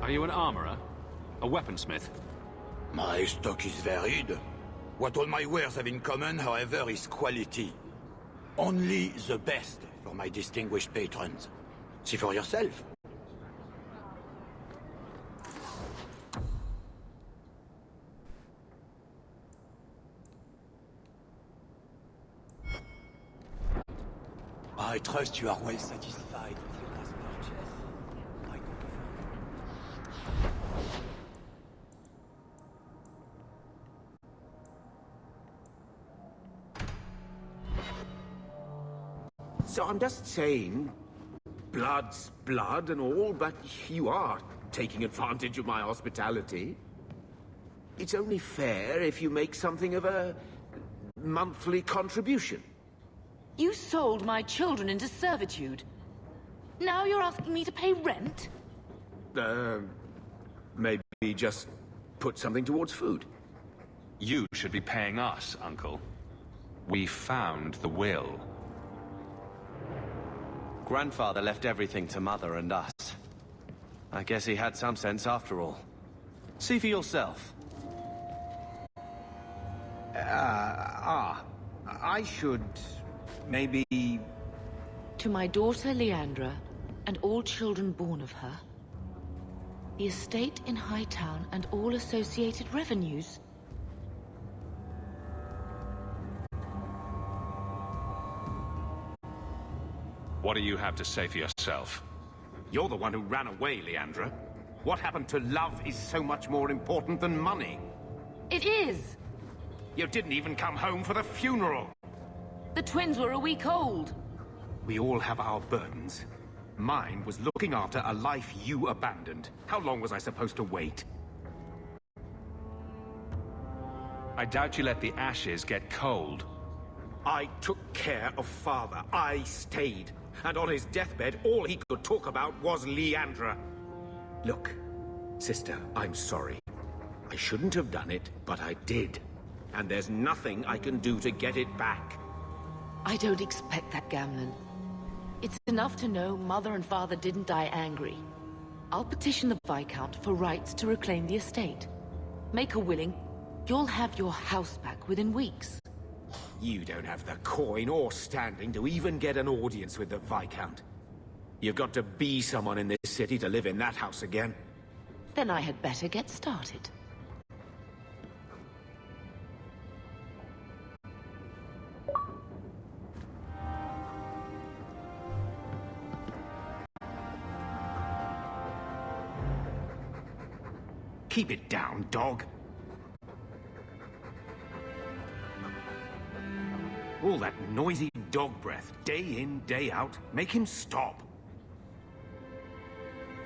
Speaker 4: Are you an armorer? A weaponsmith?
Speaker 11: My stock is varied. What all my wares have in common, however, is quality. Only the best for my distinguished patrons. See for yourself. I trust you are well satisfied with your last purchase.
Speaker 9: So I'm just saying, blood's blood and all, but you are taking advantage of my hospitality. It's only fair if you make something of a monthly contribution.
Speaker 3: You sold my children into servitude. Now you're asking me to pay rent?
Speaker 9: Maybe just put something towards food.
Speaker 4: You should be paying us, Uncle. We found the will.
Speaker 10: Grandfather left everything to Mother and us. I guess he had some sense after all. See for yourself.
Speaker 9: I should... maybe...
Speaker 3: To my daughter Leandra, and all children born of her, the estate in Hightown and all associated revenues.
Speaker 4: What do you have to say for yourself?
Speaker 9: You're the one who ran away, Leandra. What happened to love is so much more important than money.
Speaker 3: It is!
Speaker 9: You didn't even come home for the funeral.
Speaker 3: The twins were a week old.
Speaker 9: We all have our burdens. Mine was looking after a life you abandoned. How long was I supposed to wait?
Speaker 4: I doubt you let the ashes get cold.
Speaker 9: I took care of Father. I stayed. And on his deathbed, all he could talk about was Leandra. Look, sister, I'm sorry. I shouldn't have done it, but I did. And there's nothing I can do to get it back.
Speaker 3: I don't expect that, Gamlen. It's enough to know Mother and Father didn't die angry. I'll petition the Viscount for rights to reclaim the estate. Make her willing, you'll have your house back within weeks.
Speaker 9: You don't have the coin or standing to even get an audience with the Viscount. You've got to be someone in this city to live in that house again.
Speaker 3: Then I had better get started.
Speaker 9: Keep it down, dog. All that noisy dog breath, day in, day out. Make him stop.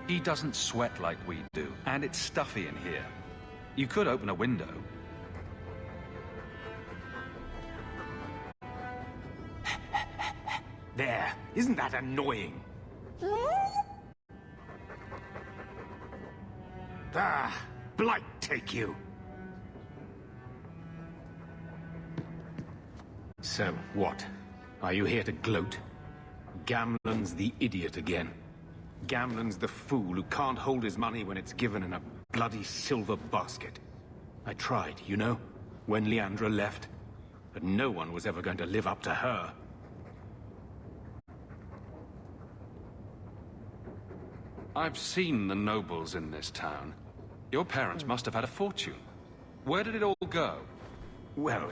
Speaker 4: He doesn't sweat like we do, and it's stuffy in here. You could open a window.
Speaker 9: There. Isn't that annoying? Ah, blight take you. So, what? Are you here to gloat? Gamlen's the idiot again. Gamlen's the fool who can't hold his money when it's given in a bloody silver basket. I tried, you know, when Leandra left. But no one was ever going to live up to her.
Speaker 4: I've seen the nobles in this town. Your parents must have had a fortune. Where did it all go?
Speaker 9: Well,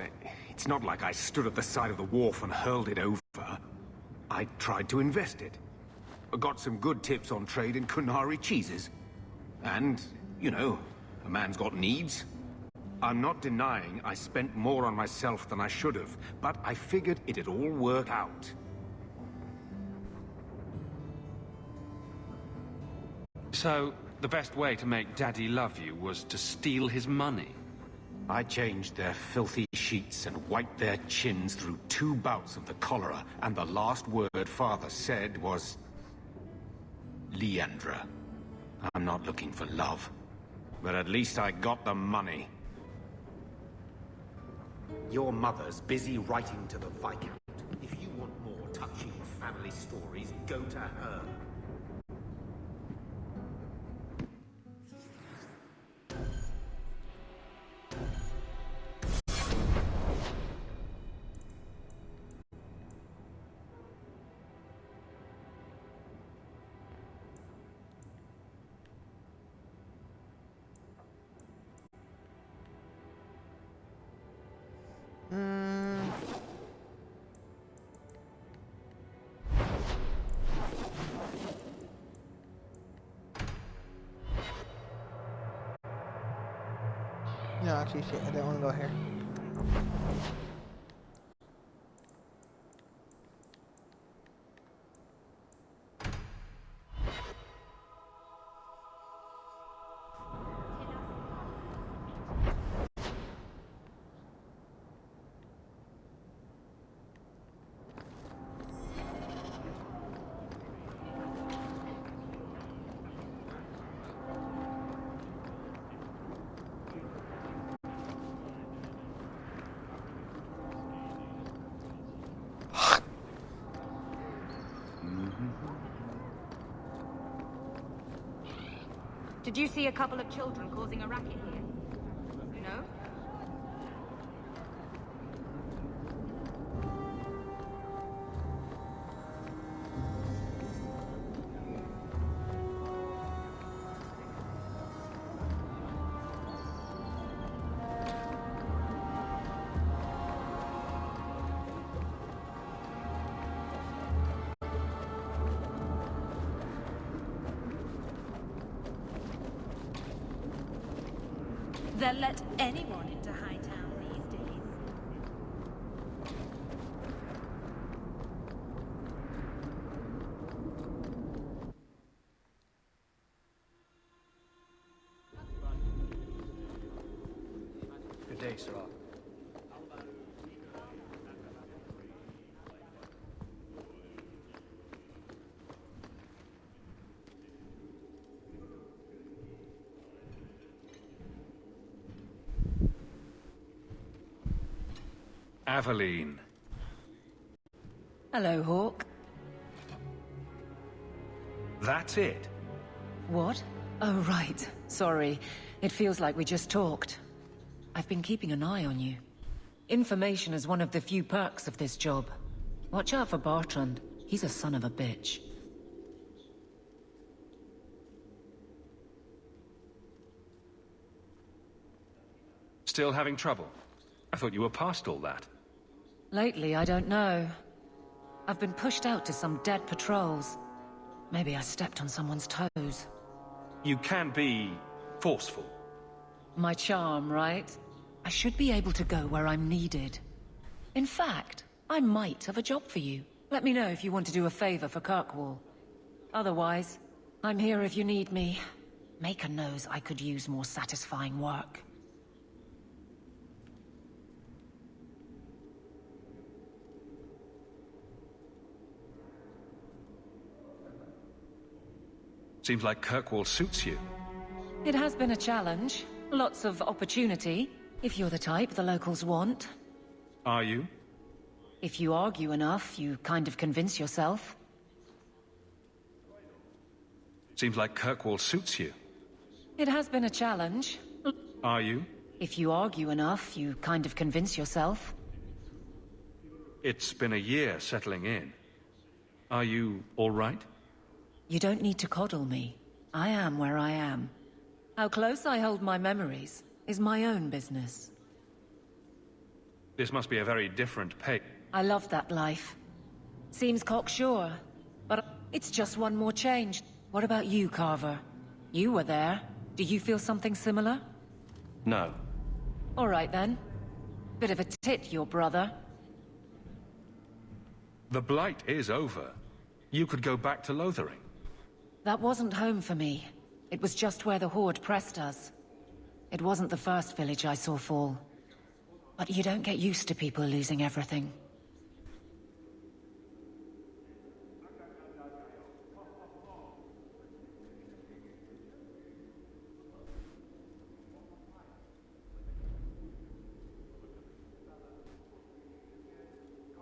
Speaker 9: it's not like I stood at the side of the wharf and hurled it over. I tried to invest it. Got some good tips on trade in Kunari cheeses. And, you know, a man's got needs. I'm not denying I spent more on myself than I should have, but I figured it'd all work out.
Speaker 4: So, the best way to make Daddy love you was to steal his money?
Speaker 9: I changed their filthy sheets and wiped their chins through 2 bouts of the cholera, and the last word Father said was... Leandra. I'm not looking for love, but at least I got the money. Your mother's busy writing to the Viscount. If you want more touching family stories, go to her.
Speaker 1: No, actually, shit, I don't want to go here.
Speaker 8: Did you see a couple of children causing a racket here? No?
Speaker 16: They'll let anyone into Hightown these days.
Speaker 22: Good day, sir.
Speaker 4: Aveline.
Speaker 3: Hello, Hawk.
Speaker 4: That's it?
Speaker 3: What? Oh, right. Sorry. It feels like we just talked. I've been keeping an eye on you. Information is one of the few perks of this job. Watch out for Bartrand. He's a son of a bitch.
Speaker 22: Still having trouble? I thought you were past all that.
Speaker 6: Lately, I don't know. I've been pushed out to some dead patrols. Maybe I stepped on someone's toes.
Speaker 22: You can be forceful.
Speaker 6: My charm, right? I should be able to go where I'm needed. In fact, I might have a job for you. Let me know if you want to do a favor for Kirkwall. Otherwise, I'm here if you need me. Maker knows I could use more satisfying work.
Speaker 22: Seems like Kirkwall suits you.
Speaker 6: It has been a challenge. Lots of opportunity, if you're the type the locals want.
Speaker 22: Are you?
Speaker 6: If you argue enough, you kind of convince yourself.
Speaker 22: Seems like Kirkwall suits you.
Speaker 6: It has been a challenge.
Speaker 22: Are you?
Speaker 6: If you argue enough, you kind of convince yourself.
Speaker 22: It's been a year settling in. Are you all right?
Speaker 6: You don't need to coddle me. I am where I am. How close I hold my memories is my own business.
Speaker 22: This must be a very different pace.
Speaker 6: I love that life. Seems cocksure, but it's just one more change. What about you, Carver? You were there. Do you feel something similar?
Speaker 22: No.
Speaker 6: All right, then. Bit of a tit, your brother.
Speaker 22: The Blight is over. You could go back to Lothering.
Speaker 6: That wasn't home for me. It was just where the Horde pressed us. It wasn't the first village I saw fall. But you don't get used to people losing everything.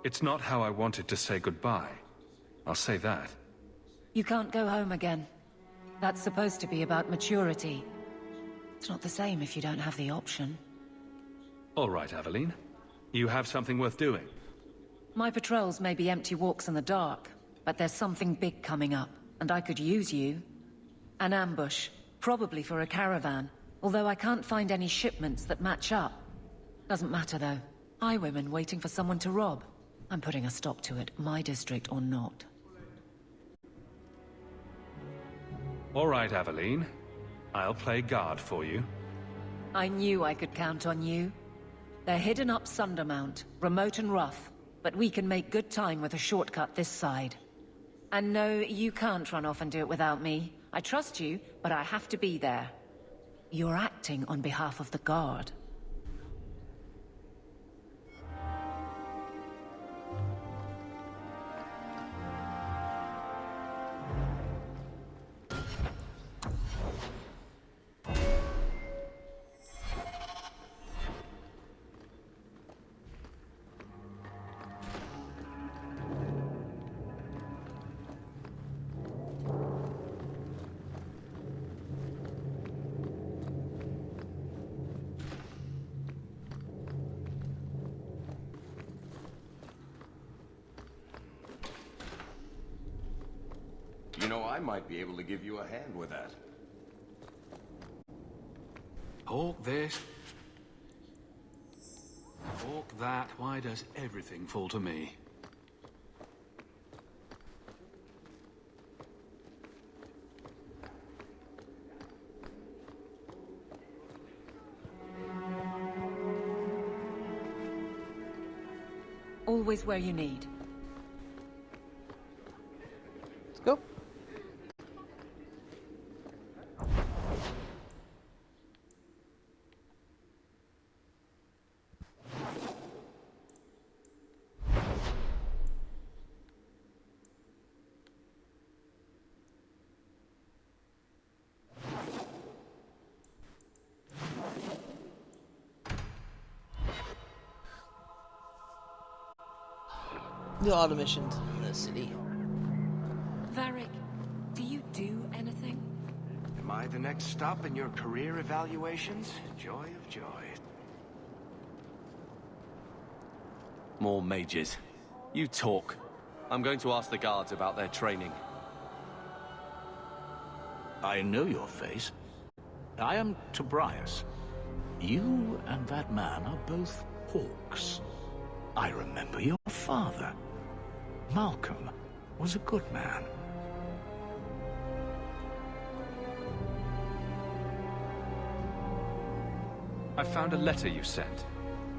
Speaker 22: It's not how I wanted to say goodbye. I'll say that.
Speaker 6: You can't go home again. That's supposed to be about maturity. It's not the same if you don't have the option.
Speaker 22: All right, Aveline. You have something worth doing.
Speaker 6: My patrols may be empty walks in the dark, but there's something big coming up, and I could use you. An ambush, probably for a caravan, although I can't find any shipments that match up. Doesn't matter, though. Highwaymen waiting for someone to rob. I'm putting a stop to it, my district or not.
Speaker 22: All right, Aveline. I'll play guard for you.
Speaker 6: I knew I could count on you. They're hidden up Sundermount, remote and rough, but we can make good time with a shortcut this side. And no, you can't run off and do it without me. I trust you, but I have to be there. You're acting on behalf of the Guard.
Speaker 2: You know, I might be able to give you a hand with that.
Speaker 13: Hawk this. Hawk that. Why does everything fall to me?
Speaker 6: Always where you need.
Speaker 1: Let's go. Do all the missions in the city.
Speaker 6: Varric, do you do anything?
Speaker 21: Am I the next stop in your career evaluations? Joy of joy.
Speaker 10: More mages. You talk. I'm going to ask the guards about their training.
Speaker 11: I know your face. I am Tobias.
Speaker 12: You and that man are both hawks. I remember your father. Malcolm was a good man.
Speaker 4: I found a letter you sent.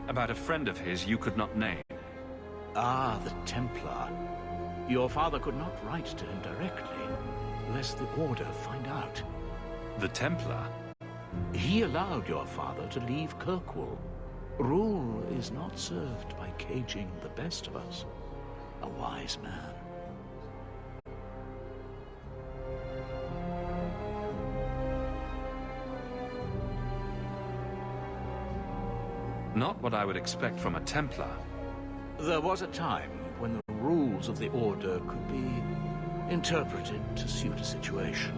Speaker 4: About a friend of his you could not name.
Speaker 12: Ah, the Templar. Your father could not write to him directly, lest the Order find out.
Speaker 4: The Templar?
Speaker 12: He allowed your father to leave Kirkwall. Rule is not served by caging the best of us. A wise man.
Speaker 4: Not what I would expect from a Templar.
Speaker 12: There was a time when the rules of the Order could be interpreted to suit a situation.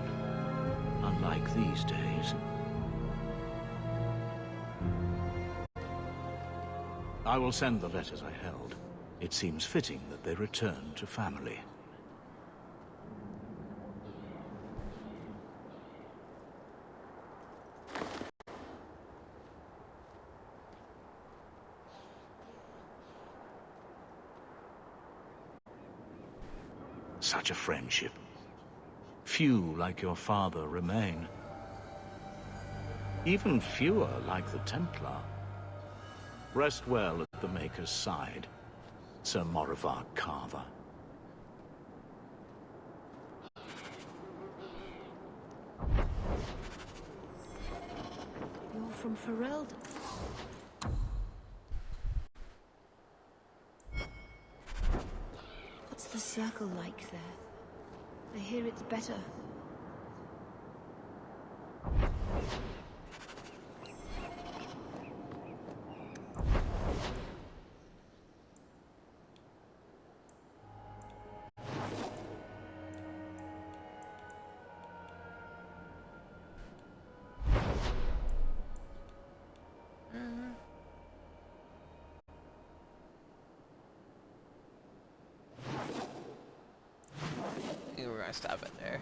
Speaker 12: Unlike these days. I will send the letters I held. It seems fitting that they return to family. Such a friendship. Few like your father remain. Even fewer like the Templar. Rest well at the Maker's side, Sir Morivar Carver.
Speaker 18: You're from Ferelden. What's the circle like there? I hear it's better.
Speaker 1: I think we're gonna stop it there.